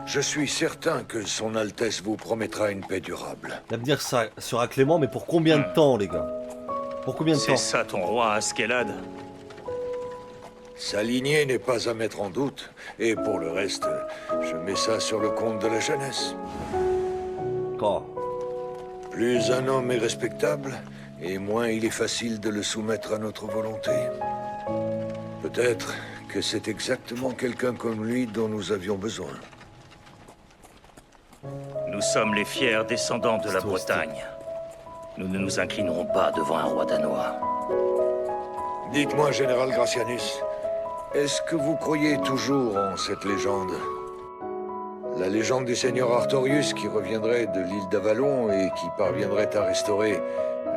Je suis certain que son Altesse vous promettra une paix durable. L'avenir sera clément, mais pour combien de temps, les gars? Pour combien de temps? C'est ça ton roi, Askeladd? Sa lignée n'est pas à mettre en doute. Et pour le reste, je mets ça sur le compte de la jeunesse. Quoi? Plus un homme est respectable, et moins il est facile de le soumettre à notre volonté. Peut-être que c'est exactement quelqu'un comme lui dont nous avions besoin. Nous sommes les fiers descendants de la Bretagne. Nous ne nous inclinerons pas devant un roi danois. Dites-moi, Général Gracianus, est-ce que vous croyez toujours en cette légende? La légende du seigneur Artorius qui reviendrait de l'île d'Avalon et qui parviendrait à restaurer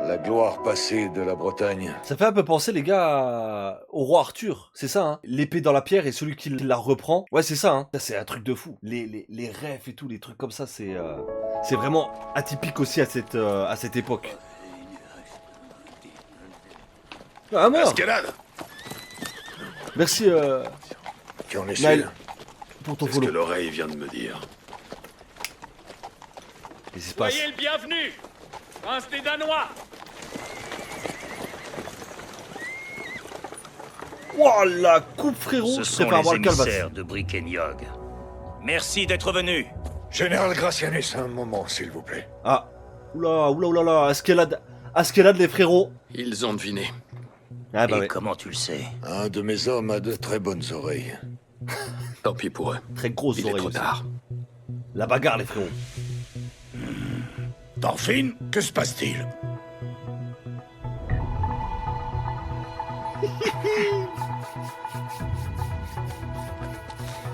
la gloire passée de la Bretagne. Ça fait un peu penser, les gars, au roi Arthur, c'est ça, hein? L'épée dans la pierre et celui qui la reprend. Ouais, c'est ça, hein? Ça, c'est un truc de fou. Les rêves et tout, les trucs comme ça, c'est vraiment atypique aussi à cette époque. Ah, mort! Askeladd! Merci, Qui en est Naël, sûr? pour ton C'est ce que follow. l'oreille vient de me dire. Qu'est-ce qui se passe? Soyez le bienvenu, prince des Danois. Ouah, la coupe, frérot! Ce Je sont préfère avoir les le calvasse. émissaires de Brick-et-Nyog. Merci d'être venus. Général Gracianus, un moment, s'il vous plaît. Ah, oula, Askeladd, les frérots. Ils ont deviné. Ah bah Et ouais. comment tu le sais? Un de mes hommes a de très bonnes oreilles. Tant pis pour eux. Très grosses Il est oreilles trop aussi. tard. La bagarre, les frérots. Thorfinn, que se passe-t-il?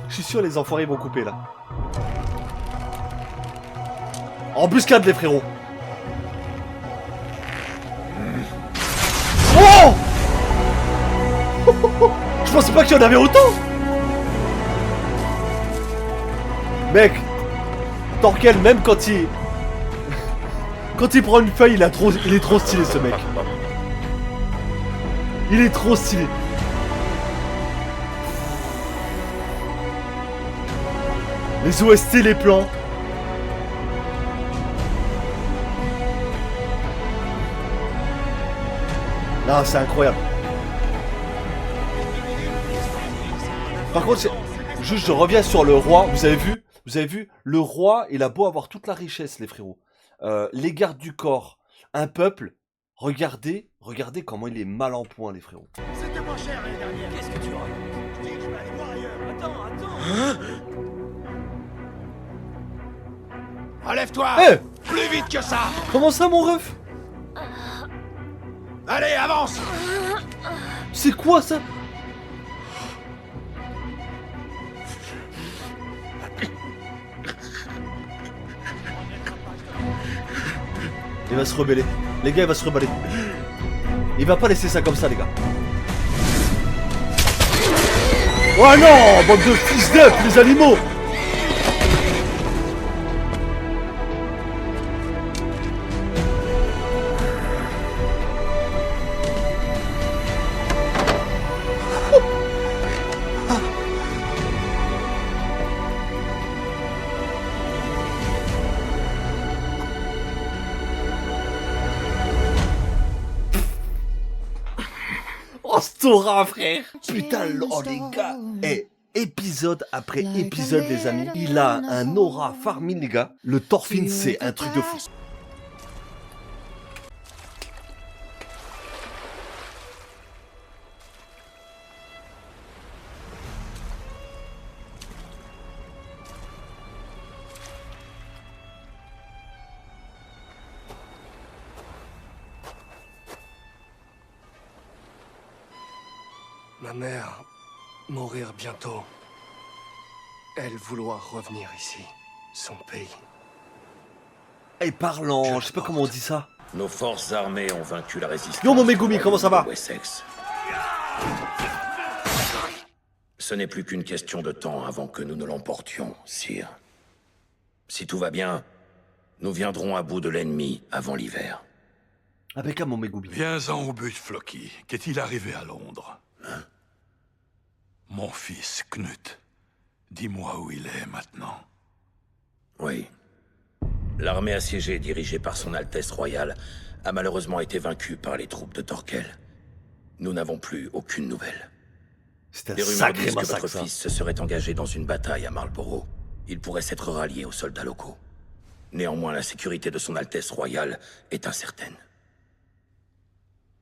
Je suis sûr les enfoirés vont couper là. Embuscade les frérots. Oh je pensais pas qu'il y en avait autant. Mec, Torkel, même quand il prend une feuille, il est trop stylé ce mec. Il est trop stylé. Les OST, les plans. Non, c'est incroyable. Par contre, juste je reviens sur le roi. Vous avez vu, le roi, il a beau avoir toute la richesse, les frérots. Les gardes du corps, un peuple. Regardez comment il est mal en point, les frérots. C'était moins cher l'année dernière. Qu'est-ce que tu racontes? Je dis que je vais aller voir ailleurs. Attends. Relève-toi! Eh Plus vite que ça! Comment ça, mon ref? Allez, avance! C'est quoi ça? Il va se rebeller. Les gars, il va se rebeller. Il va pas laisser ça comme ça, les gars. Oh non, bande de fils d'œufs, les animaux. Oh, Stora, frère. Putain, oh les gars. Eh, épisode après épisode, les amis. Il a un aura farming, les gars. Le Thorfinn, c'est un truc de fou. Ma mère mourir bientôt. elle vouloir revenir ici, son pays. Et parlant, je sais pas comment on dit ça. Nos forces armées ont vaincu la résistance. Yo mon Megumi, comment ça va? Wessex. Ce n'est plus qu'une question de temps avant que nous ne l'emportions, sire. Si tout va bien, nous viendrons à bout de l'ennemi avant l'hiver. Impeccable mon Megumi. Viens-en au but, Floki. Qu'est-il arrivé à Londres? Hein? Mon fils, Knut. Dis-moi où il est maintenant. Oui. L'armée assiégée dirigée par son Altesse Royale a malheureusement été vaincue par les troupes de Torquel. Nous n'avons plus aucune nouvelle. C'est un Des rumeurs sacré disent que massacre, votre ça. fils se serait engagé dans une bataille à Marlborough. Il pourrait s'être rallié aux soldats locaux. Néanmoins, la sécurité de son Altesse Royale est incertaine.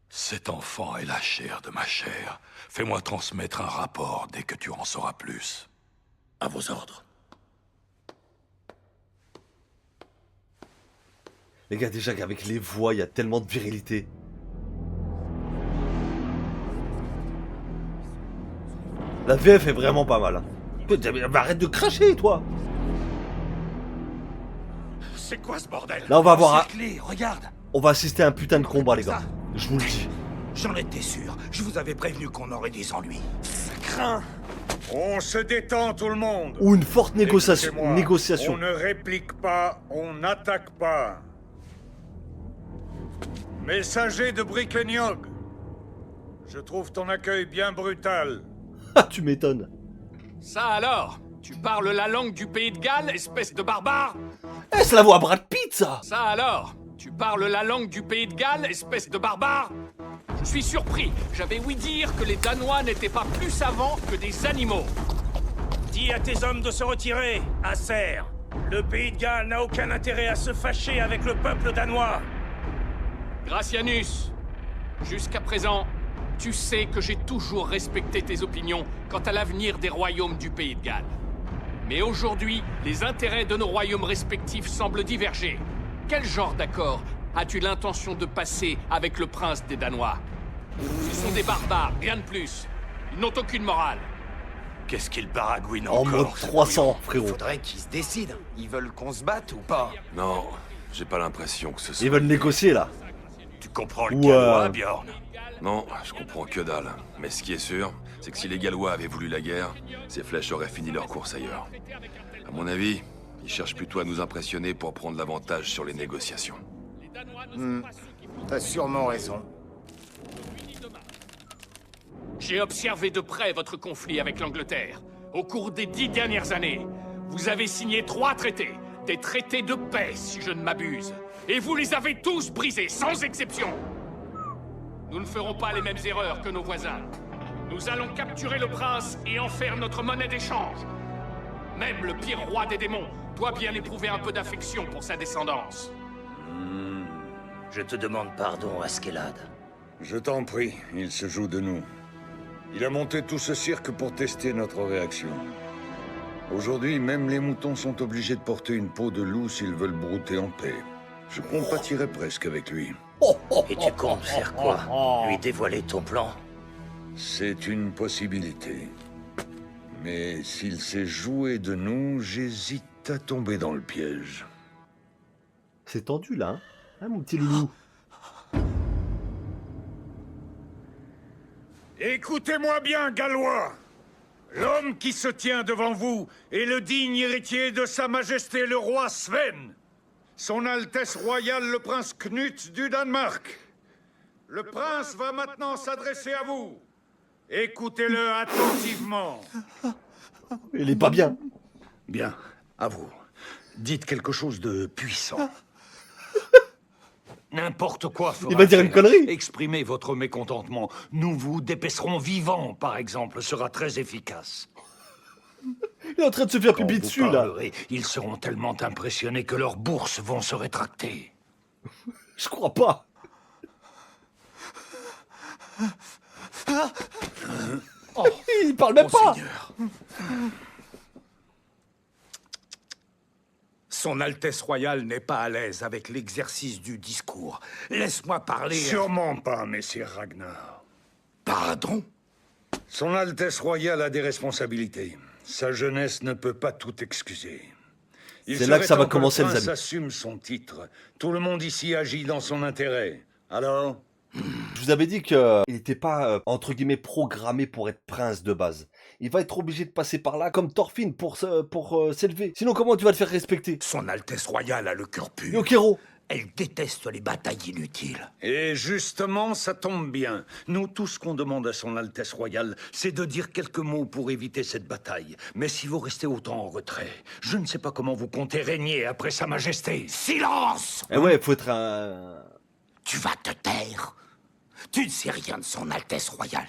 Cet enfant est la chair de ma chair. Fais-moi transmettre un rapport dès que tu en sauras plus. À vos ordres. Les gars, déjà qu'avec les voix, il y a tellement de virilité. La VF est vraiment pas mal. Arrête de cracher, toi. C'est quoi ce bordel? Là, on va avoir... Encerclé, regarde. On va assister à un putain de combat, les gars. Je vous le dis. J'en étais sûr. Je vous avais prévenu qu'on aurait des ennuis. Ça craint. On se détend, tout le monde. Ou une forte négociation. Écoutez-moi. On ne réplique pas, on n'attaque pas. Messager de Bricklenyog, je trouve ton accueil bien brutal. Ah, tu m'étonnes. Ça alors? Tu parles la langue du pays de Galles, espèce de barbare? Eh, c'est la voix à Brad Pitt, ça. Ça alors? Tu parles la langue du pays de Galles, espèce de barbare? Je suis surpris. J'avais ouï dire que les Danois n'étaient pas plus savants que des animaux. Dis à tes hommes de se retirer, Acer. Le pays de Galles n'a aucun intérêt à se fâcher avec le peuple danois. Gracianus, jusqu'à présent, tu sais que j'ai toujours respecté tes opinions quant à l'avenir des royaumes du pays de Galles. Mais aujourd'hui, les intérêts de nos royaumes respectifs semblent diverger. Quel genre d'accord as-tu l'intention de passer avec le prince des Danois? Ce sont des barbares, rien de plus. Ils n'ont aucune morale. Qu'est-ce qu'ils baragouinent En encore? mode 300, frérot. Faudrait qu'ils se décident. Ils veulent qu'on se batte ou pas? Non, j'ai pas l'impression que ce soit... Ils veulent négocier, là. Tu comprends le Ouais. gallois, Bjorn? Non, je comprends que dalle. Mais ce qui est sûr, c'est que si les Gallois avaient voulu la guerre, ces flèches auraient fini leur course ailleurs. À mon avis, ils cherchent plutôt à nous impressionner pour prendre l'avantage sur les négociations. T'as sûrement raison. J'ai observé de près votre conflit avec l'Angleterre. Au cours des 10 dernières années, vous avez signé 3 traités. Des traités de paix, si je ne m'abuse. Et vous les avez tous brisés, sans exception. Nous ne ferons pas les mêmes erreurs que nos voisins. Nous allons capturer le prince et en faire notre monnaie d'échange. Même le pire roi des démons doit bien éprouver un peu d'affection pour sa descendance. Je te demande pardon, Askeladd. Je t'en prie, il se joue de nous. Il a monté tout ce cirque pour tester notre réaction. Aujourd'hui, même les moutons sont obligés de porter une peau de loup s'ils veulent brouter en paix. Je compatirais presque avec lui. Et tu comptes faire quoi? Lui dévoiler ton plan? C'est une possibilité. Mais s'il s'est joué de nous, j'hésite à tomber dans le piège. C'est tendu, là, hein, mon petit loulou. Écoutez-moi bien, Gallois. L'homme qui se tient devant vous est le digne héritier de Sa Majesté le roi Sven. Son Altesse royale le prince Knut du Danemark. Le prince va maintenant s'adresser à vous. Écoutez-le attentivement. Il est pas bien. Bien, à vous. Dites quelque chose de puissant. N'importe quoi fera Il va dire une affaire. connerie. Exprimez votre mécontentement. Nous vous dépecerons vivants, par exemple, sera très efficace. Il est en train de se faire pipi Quand vous dessus, là. parlerez, ils seront tellement impressionnés que leurs bourses vont se rétracter. Je crois pas. Oh, il parle même pas. Son Altesse Royale n'est pas à l'aise avec l'exercice du discours. Laisse-moi parler... Sûrement pas, messire Ragnar. Pardon? Son Altesse royale a des responsabilités. Sa jeunesse ne peut pas tout excuser. C'est là que ça va commencer, les le amis. prince assume son titre. Tout le monde ici agit dans son intérêt. Alors? Je vous avais dit qu'il n'était pas, entre guillemets, programmé pour être prince de base. Il va être obligé de passer par là comme Thorfinn pour s'élever. Sinon, comment tu vas te faire respecter? Son Altesse Royale a le cœur pur. Yokero. Elle déteste les batailles inutiles. Et justement, ça tombe bien. Nous, tout ce qu'on demande à son Altesse Royale, c'est de dire quelques mots pour éviter cette bataille. Mais si vous restez autant en retrait, je ne sais pas comment vous comptez régner après Sa Majesté. Silence! Eh ouais, faut être un... Tu vas te taire. Tu ne sais rien de son Altesse Royale.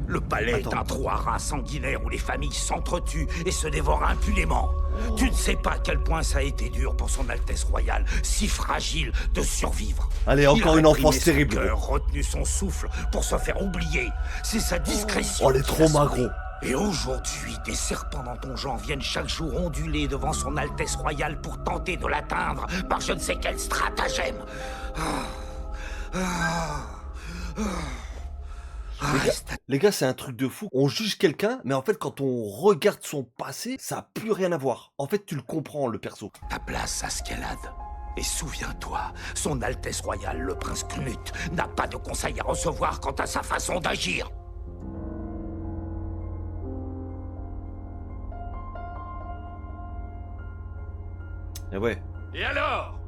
Le palais est un trou à rats sanguinaire où les familles s'entretuent et se dévorent impunément. Tu ne sais pas à quel point ça a été dur pour son Altesse Royale, si fragile, de survivre. Allez, encore une enfance terrible. Il a retenu son souffle pour se faire oublier. C'est sa discrétion. Oh, les traumas, gros. Et aujourd'hui, des serpents dans ton genre viennent chaque jour onduler devant son Altesse Royale pour tenter de l'atteindre par je ne sais quel stratagème. Les gars, c'est un truc de fou. On juge quelqu'un, mais en fait, quand on regarde son passé, ça n'a plus rien à voir. En fait, tu le comprends, le perso. Ta place, Askeladd. Et souviens-toi, son Altesse Royale, le prince Knut, n'a pas de conseil à recevoir quant à sa façon d'agir. Eh ouais. Et alors?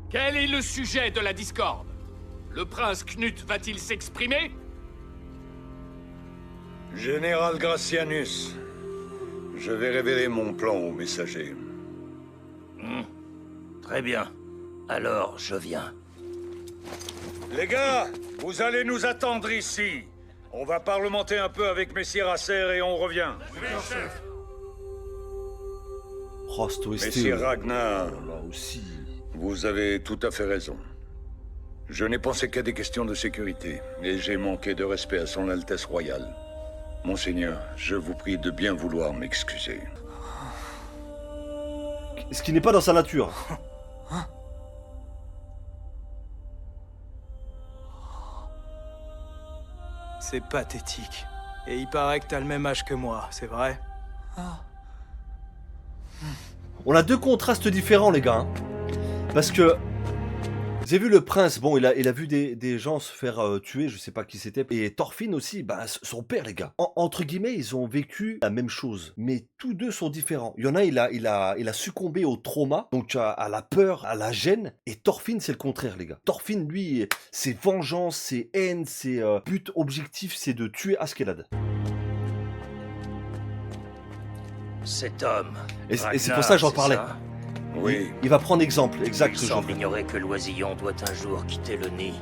Quel est le sujet de la discorde? Le prince Knut va-t-il s'exprimer? Général Gracianus, je vais révéler mon plan au messager. Très bien. Alors, je viens. Les gars, vous allez nous attendre ici. On va parlementer un peu avec Messire Acer et on revient. Messire Ragnar, vous avez tout à fait raison. Je n'ai pensé qu'à des questions de sécurité, et j'ai manqué de respect à son Altesse Royale. Monseigneur, je vous prie de bien vouloir m'excuser. Ce qui n'est pas dans sa nature. C'est pathétique. Et il paraît que t'as le même âge que moi, c'est vrai? On a deux contrastes différents, les gars. Hein. Parce que... Vous avez vu le prince, bon, il a vu des gens se faire tuer, je sais pas qui c'était. Et Thorfinn aussi, bah, son père, les gars. Entre guillemets, ils ont vécu la même chose. Mais tous deux sont différents. Il y en a, il a succombé au trauma, donc à la peur, à la gêne. Et Thorfinn, c'est le contraire, les gars. Thorfinn, lui, c'est vengeance, c'est haine, c'est but objectif, c'est de tuer Askeladd. Cet homme... Et c'est pour ça que j'en parlais. Oui. Il va prendre exemple, exact. Il semble ignorer que l'oisillon doit un jour quitter le nid.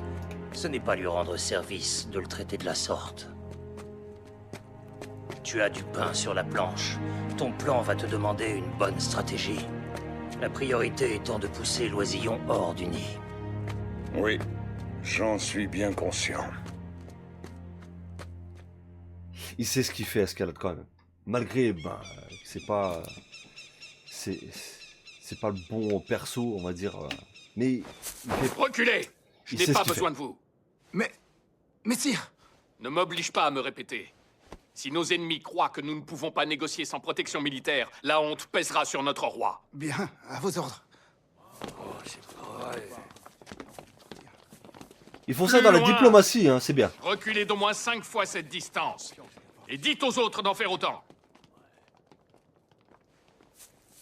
Ce n'est pas lui rendre service de le traiter de la sorte. Tu as du pain sur la planche. Ton plan va te demander une bonne stratégie. La priorité étant de pousser l'oisillon hors du nid. Oui, j'en suis bien conscient. Il sait ce qu'il fait, Askeladd, quand même. Malgré, ben, c'est pas... C'est pas le bon perso, on va dire. Mais... Reculez! Je n'ai pas besoin de vous. Mais sire... Ne m'oblige pas à me répéter. Si nos ennemis croient que nous ne pouvons pas négocier sans protection militaire, la honte pèsera sur notre roi. Bien, à vos ordres. Ils font ça dans la diplomatie, hein, c'est bien. Reculez d'au moins 5 fois cette distance. Et dites aux autres d'en faire autant.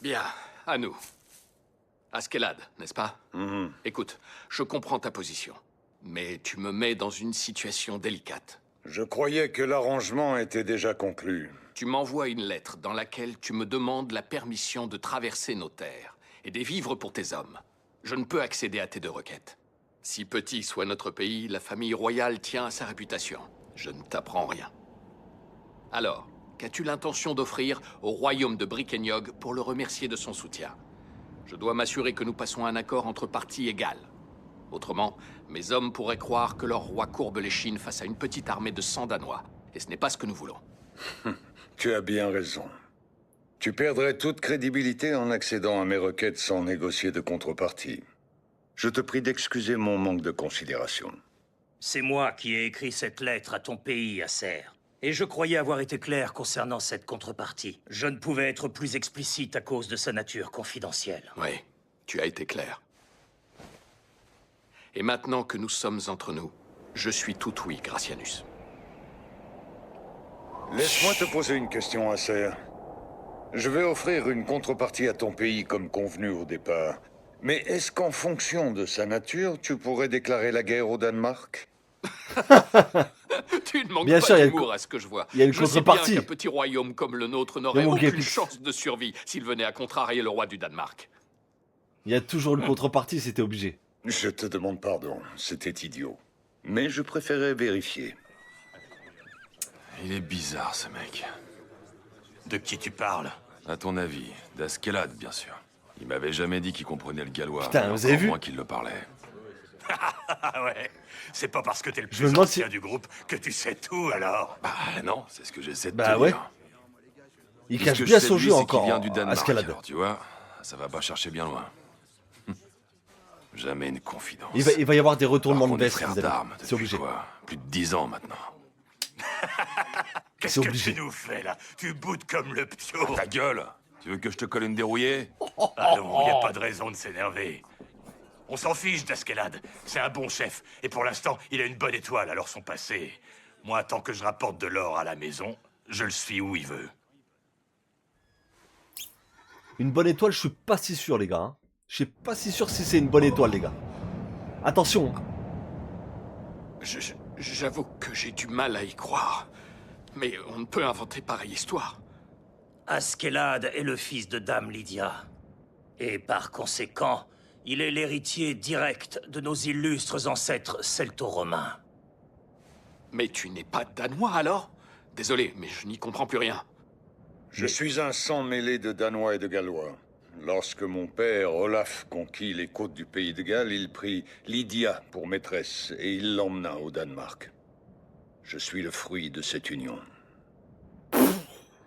Bien, à nous. Askeladd, n'est-ce pas? Écoute, je comprends ta position. Mais tu me mets dans une situation délicate. Je croyais que l'arrangement était déjà conclu. Tu m'envoies une lettre dans laquelle tu me demandes la permission de traverser nos terres et des vivres pour tes hommes. Je ne peux accéder à tes deux requêtes. Si petit soit notre pays, la famille royale tient à sa réputation. Je ne t'apprends rien. Alors, qu'as-tu l'intention d'offrir au royaume de Brickenyog pour le remercier de son soutien? Je dois m'assurer que nous passons un accord entre parties égales. Autrement, mes hommes pourraient croire que leur roi courbe l'échine face à une petite armée de 100 Danois. Et ce n'est pas ce que nous voulons. Tu as bien raison. Tu perdrais toute crédibilité en accédant à mes requêtes sans négocier de contrepartie. Je te prie d'excuser mon manque de considération. C'est moi qui ai écrit cette lettre à ton pays, Acer. Et je croyais avoir été clair concernant cette contrepartie. Je ne pouvais être plus explicite à cause de sa nature confidentielle. Oui, tu as été clair. Et maintenant que nous sommes entre nous, je suis tout oui, Gracianus. Laisse-moi te poser une question, Acer. Je vais offrir une contrepartie à ton pays comme convenu au départ. Mais est-ce qu'en fonction de sa nature, tu pourrais déclarer la guerre au Danemark? Tu ne manques Bien pas sûr, d'humour à ce que je vois. il y a une Je sais bien contrepartie. qu'un petit royaume comme le nôtre n'aurait Il y a mon aucune Gapix. chance de survie s'il venait à contrarier le roi du Danemark. Il y a toujours une contrepartie, c'était obligé. Je te demande pardon, c'était idiot. Mais je préférais vérifier. Il est bizarre, ce mec. De qui tu parles? À ton avis, d'Askelad, bien sûr. Il m'avait jamais dit qu'il comprenait le gallois. Putain, vous avez vu? Moins qu'il le parlait. Ah ouais, c'est pas parce que t'es le Je me plus demande ancien du groupe que tu sais tout, alors. Bah non, c'est ce que j'essaie de Bah te ouais. dire. Il Tout cache ce que bien je sais son de lui, jeu c'est encore, qu'il vient du Danemark, Askelad. alors, tu vois, ça va pas chercher bien loin. Jamais une confidence. Il va y avoir des retournements Alors de qu'on est veste, frères vous allez- d'armes c'est depuis obligé. quoi, plus de 10 ans maintenant. Qu'est-ce C'est que obligé. tu nous fais, là? Tu boudes comme le pio. Ta gueule! Tu veux que je te colle une dérouillée? Ah non, il n'y a pas de raison de s'énerver. On s'en fiche d'Askelad. C'est un bon chef. Et pour l'instant, il a une bonne étoile, alors son passé. Moi, tant que je rapporte de l'or à la maison, je le suis où il veut. Une bonne étoile, je suis pas si sûr, les gars. Hein. Je suis pas si sûr si c'est une bonne étoile, les gars. Attention. J'avoue que j'ai du mal à y croire. Mais on ne peut inventer pareille histoire. Askelad est le fils de Dame Lydia. Et par conséquent, il est l'héritier direct de nos illustres ancêtres celto-romains. Mais tu n'es pas danois alors? Désolé, mais je n'y comprends plus rien. Je suis un sang mêlé de Danois et de Gallois. Lorsque mon père, Olaf, conquit les côtes du pays de Galles, il prit Lydia pour maîtresse et il l'emmena au Danemark. Je suis le fruit de cette union.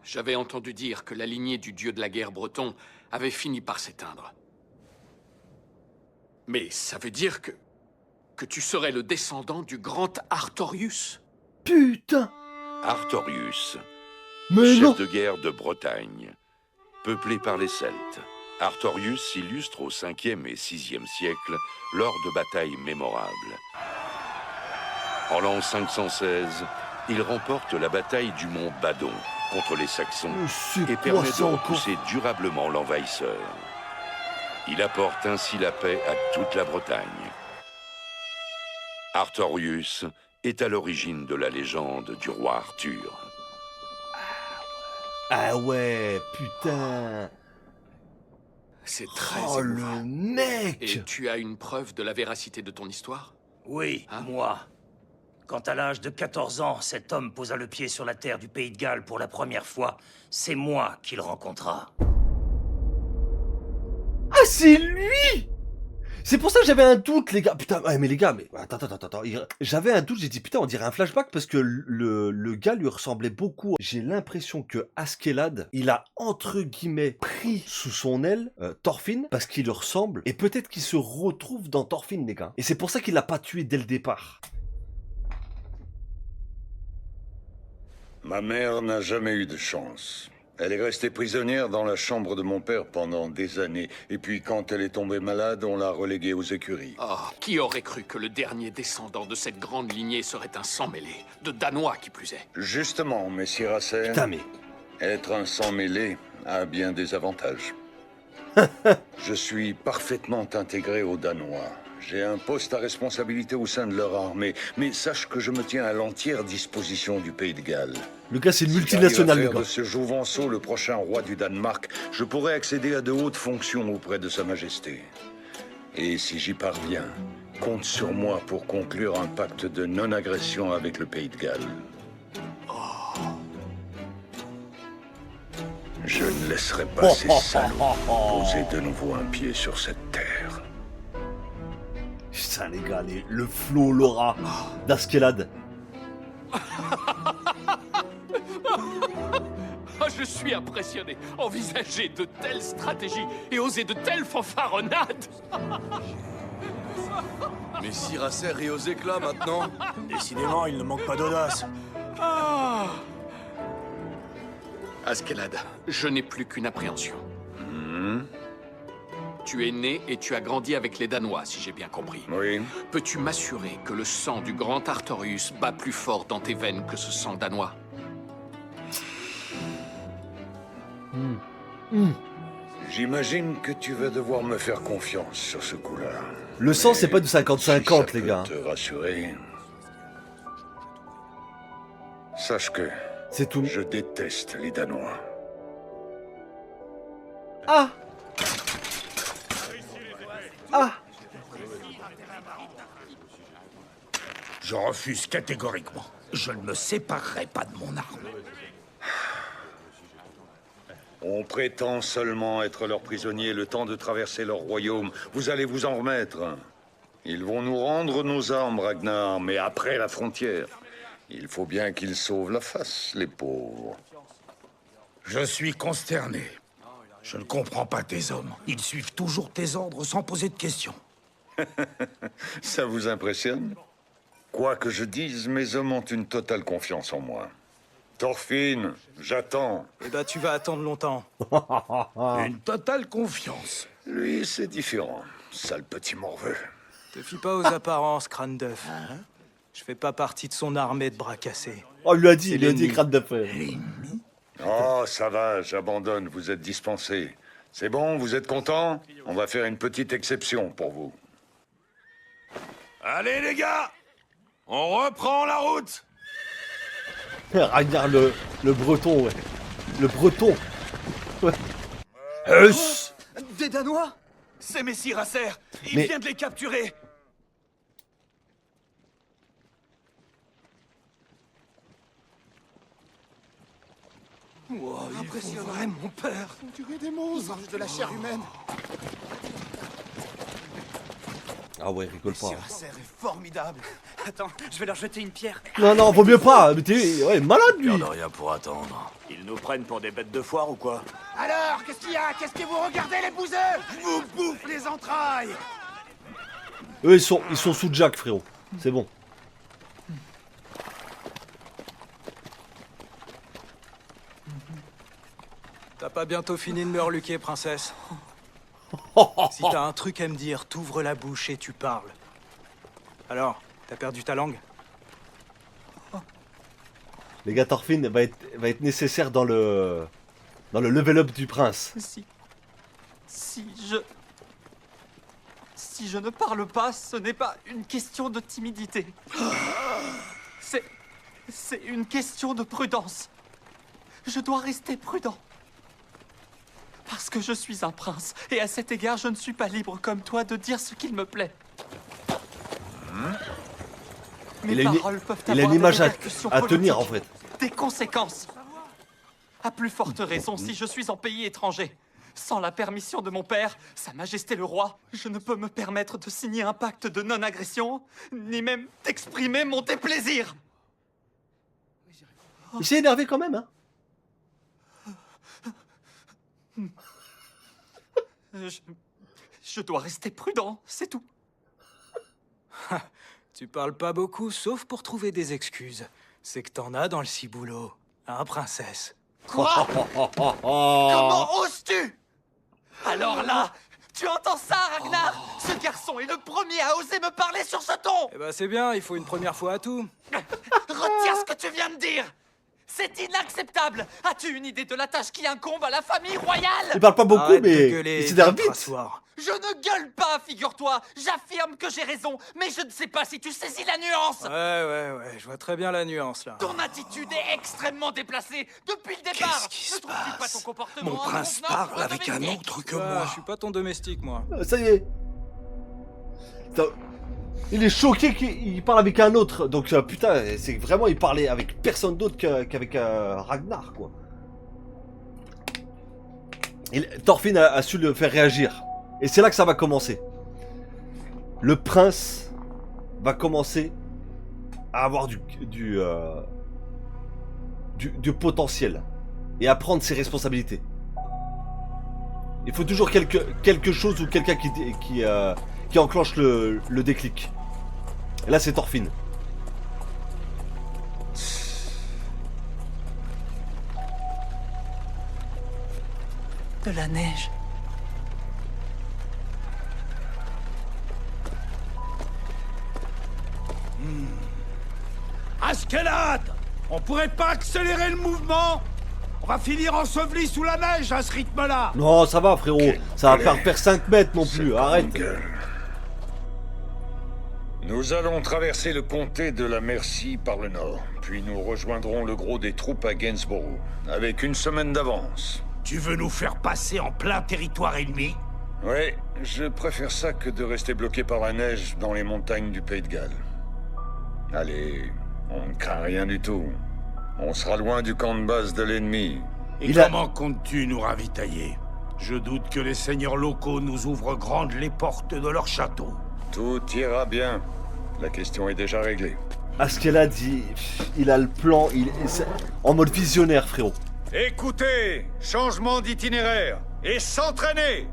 J'avais entendu dire que la lignée du dieu de la guerre breton avait fini par s'éteindre. Mais ça veut dire que tu serais le descendant du grand Artorius? Putain! Artorius, Mais chef non! de guerre de Bretagne, peuplé par les Celtes. Artorius s'illustre au 5e et 6e siècle lors de batailles mémorables. En l'an 516, il remporte la bataille du mont Badon contre les Saxons et permet de repousser durablement l'envahisseur. Il apporte ainsi la paix à toute la Bretagne. Artorius est à l'origine de la légende du roi Arthur. Ah ouais, putain! C'est très Oh, le émouvant. mec! Et tu as une preuve de la véracité de ton histoire? Oui, moi. Quand à l'âge de 14 ans, cet homme posa le pied sur la terre du Pays de Galles pour la première fois, c'est moi qu'il rencontra. Ah, c'est lui! C'est pour ça que j'avais un doute, les gars. Putain, ouais, mais les gars, mais attends. J'avais un doute, j'ai dit putain, on dirait un flashback parce que le gars lui ressemblait beaucoup. J'ai l'impression que Askelad, il a entre guillemets pris sous son aile Thorfinn parce qu'il lui ressemble et peut-être qu'il se retrouve dans Thorfinn, les gars. Et c'est pour ça qu'il l'a pas tué dès le départ. Ma mère n'a jamais eu de chance. Elle est restée prisonnière dans la chambre de mon père pendant des années. Et puis quand elle est tombée malade, on l'a reléguée aux écuries. Ah, qui aurait cru que le dernier descendant de cette grande lignée serait un sang mêlé, de Danois qui plus est? Justement, messire Acer, Putain, mais... être un sang mêlé a bien des avantages. Je suis parfaitement intégré aux Danois. J'ai un poste à responsabilité au sein de leur armée, mais sache que je me tiens à l'entière disposition du Pays de Galles. Le gars, c'est une Si multinationale, j'arrive le à gars. faire de ce Jouvenceau le prochain roi du Danemark, je pourrais accéder à de hautes fonctions auprès de Sa Majesté. Et si j'y parviens, compte sur moi pour conclure un pacte de non-agression avec le Pays de Galles. Je ne laisserai pas ces salauds poser de nouveau un pied sur cette terre. Putain, les gars, le flow, l'aura d'Askelad. Ah, je suis impressionné. Envisager de telles stratégies et oser de telles fanfaronnades. Mais Sir Acer rit aux éclats maintenant. Décidément, il ne manque pas d'audace. Askeladd, je n'ai plus qu'une appréhension. Tu es né et tu as grandi avec les Danois, si j'ai bien compris. Oui. Peux-tu m'assurer que le sang du grand Artorius bat plus fort dans tes veines que ce sang danois? J'imagine que tu vas devoir me faire confiance sur ce coup-là. Le sang, c'est pas du 50-50, les gars. Te rassurer. Sache que c'est tout. Je déteste les Danois. Ah. Ah. Je refuse catégoriquement. Je ne me séparerai pas de mon arme. On prétend seulement être leurs prisonniers le temps de traverser leur royaume. Vous allez vous en remettre. Ils vont nous rendre nos armes, Ragnar, mais après la frontière. Il faut bien qu'ils sauvent la face, les pauvres. Je suis consterné. Je ne comprends pas tes hommes. Ils suivent toujours tes ordres sans poser de questions. Ça vous impressionne? Quoi que je dise, mes hommes ont une totale confiance en moi. Thorfinn, j'attends. Eh ben, tu vas attendre longtemps. Une totale confiance. Lui, c'est différent. Sale petit morveux. Te fie pas aux apparences, crâne d'œuf. Je fais pas partie de son armée de bras cassés. Oh, il lui a dit crâne d'œuf. Oh, ça va, j'abandonne, vous êtes dispensés. C'est bon, vous êtes contents? On va faire une petite exception pour vous. Allez, les gars! On reprend la route! Ragnar le breton, ouais. Le breton. Ouais. Des Danois? C'est Messire Acer. Il vient de les capturer. Wow, Impressionnerait mon père. On dirait des monstres. Ils mangent de la chair humaine. Ah ouais, rigole pas. Messire Acer est formidable. Attends, je vais leur jeter une pierre. Non, vaut mieux pas. Mais t'es malade, lui. Il n'y a rien pour attendre. Ils nous prennent pour des bêtes de foire ou quoi? Alors, qu'est-ce qu'il y a? Qu'est-ce que vous regardez, les bouseux? Je vous bouffe les entrailles. Eux, ils sont sous Jack, frérot. C'est bon. T'as pas bientôt fini de me reluquer, princesse? Si t'as un truc à me dire, t'ouvres la bouche et tu parles. Alors, t'as perdu ta langue? Les gars, Thorfinn va être nécessaire dans le level up du prince. Si je ne parle pas, ce n'est pas une question de timidité. C'est une question de prudence. Je dois rester prudent. Parce que je suis un prince, et à cet égard, je ne suis pas libre comme toi de dire ce qu'il me plaît. Mes paroles peuvent avoir une image des répercussions à tenir, en politiques, fait. des conséquences. À plus forte raison si je suis en pays étranger. Sans la permission de mon père, Sa Majesté le Roi, je ne peux me permettre de signer un pacte de non-agression, ni même d'exprimer mon déplaisir. Il s'est énervé quand même, hein. Je dois rester prudent, c'est tout. Tu parles pas beaucoup, sauf pour trouver des excuses. C'est que t'en as dans le ciboulot, hein, princesse? Quoi? Comment oses-tu? Alors là, tu entends ça, Ragnar? Ce garçon est le premier à oser me parler sur ce ton. Eh ben c'est bien, il faut une première fois à tout. Retire ce que tu viens de dire. C'est inacceptable. As-tu une idée de la tâche qui incombe à la famille royale? Il parle pas beaucoup, Arrête de mais gueuler, il s'énerve viens te vite. rasseoir. Je ne gueule pas, figure-toi. J'affirme que j'ai raison, mais je ne sais pas si tu saisis la nuance. Ouais, je vois très bien la nuance, là. Ton attitude est extrêmement déplacée depuis le départ. Qu'est-ce qui se trouves-tu pas ton comportement Mon prince parle avec un autre que moi. Je suis pas ton domestique, moi. Ça y est. Putain, il est choqué qu'il parle avec un autre. Donc putain, c'est vraiment il parlait avec personne d'autre qu'avec Ragnar, quoi. Thorfinn a su le faire réagir. Et c'est là que ça va commencer. Le prince va commencer à avoir du potentiel et à prendre ses responsabilités. Il faut toujours quelque chose ou quelqu'un qui enclenche le déclic. Et là, c'est Thorfinn. de la neige. Askeladd! On pourrait pas accélérer le mouvement? On va finir enseveli sous la neige à ce rythme-là! Non, ça va, frérot. Ça va pas faire 5 mètres non plus. Arrête. Nous allons traverser le comté de la Mercie par le nord, puis nous rejoindrons le gros des troupes à Gainsborough, avec une semaine d'avance. Tu veux nous faire passer en plein territoire ennemi? Ouais, je préfère ça que de rester bloqué par la neige dans les montagnes du Pays de Galles. Allez, on ne craint rien du tout. On sera loin du camp de base de l'ennemi. Et comment comptes-tu nous ravitailler? Je doute que les seigneurs locaux nous ouvrent grandes les portes de leur château. Tout ira bien. La question est déjà réglée. Askeladd, il a le plan, en mode visionnaire, frérot. Écoutez, changement d'itinéraire et s'entraîner.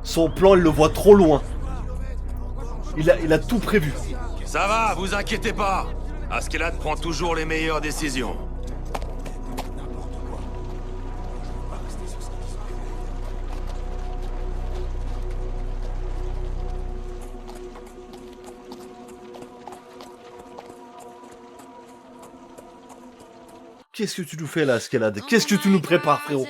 Son plan, il le voit trop loin. Il a tout prévu. Ça va, vous inquiétez pas. Askeladd prend toujours les meilleures décisions. Qu'est-ce que tu nous fais là, Askeladd? Qu'est-ce que tu nous prépares, frérot?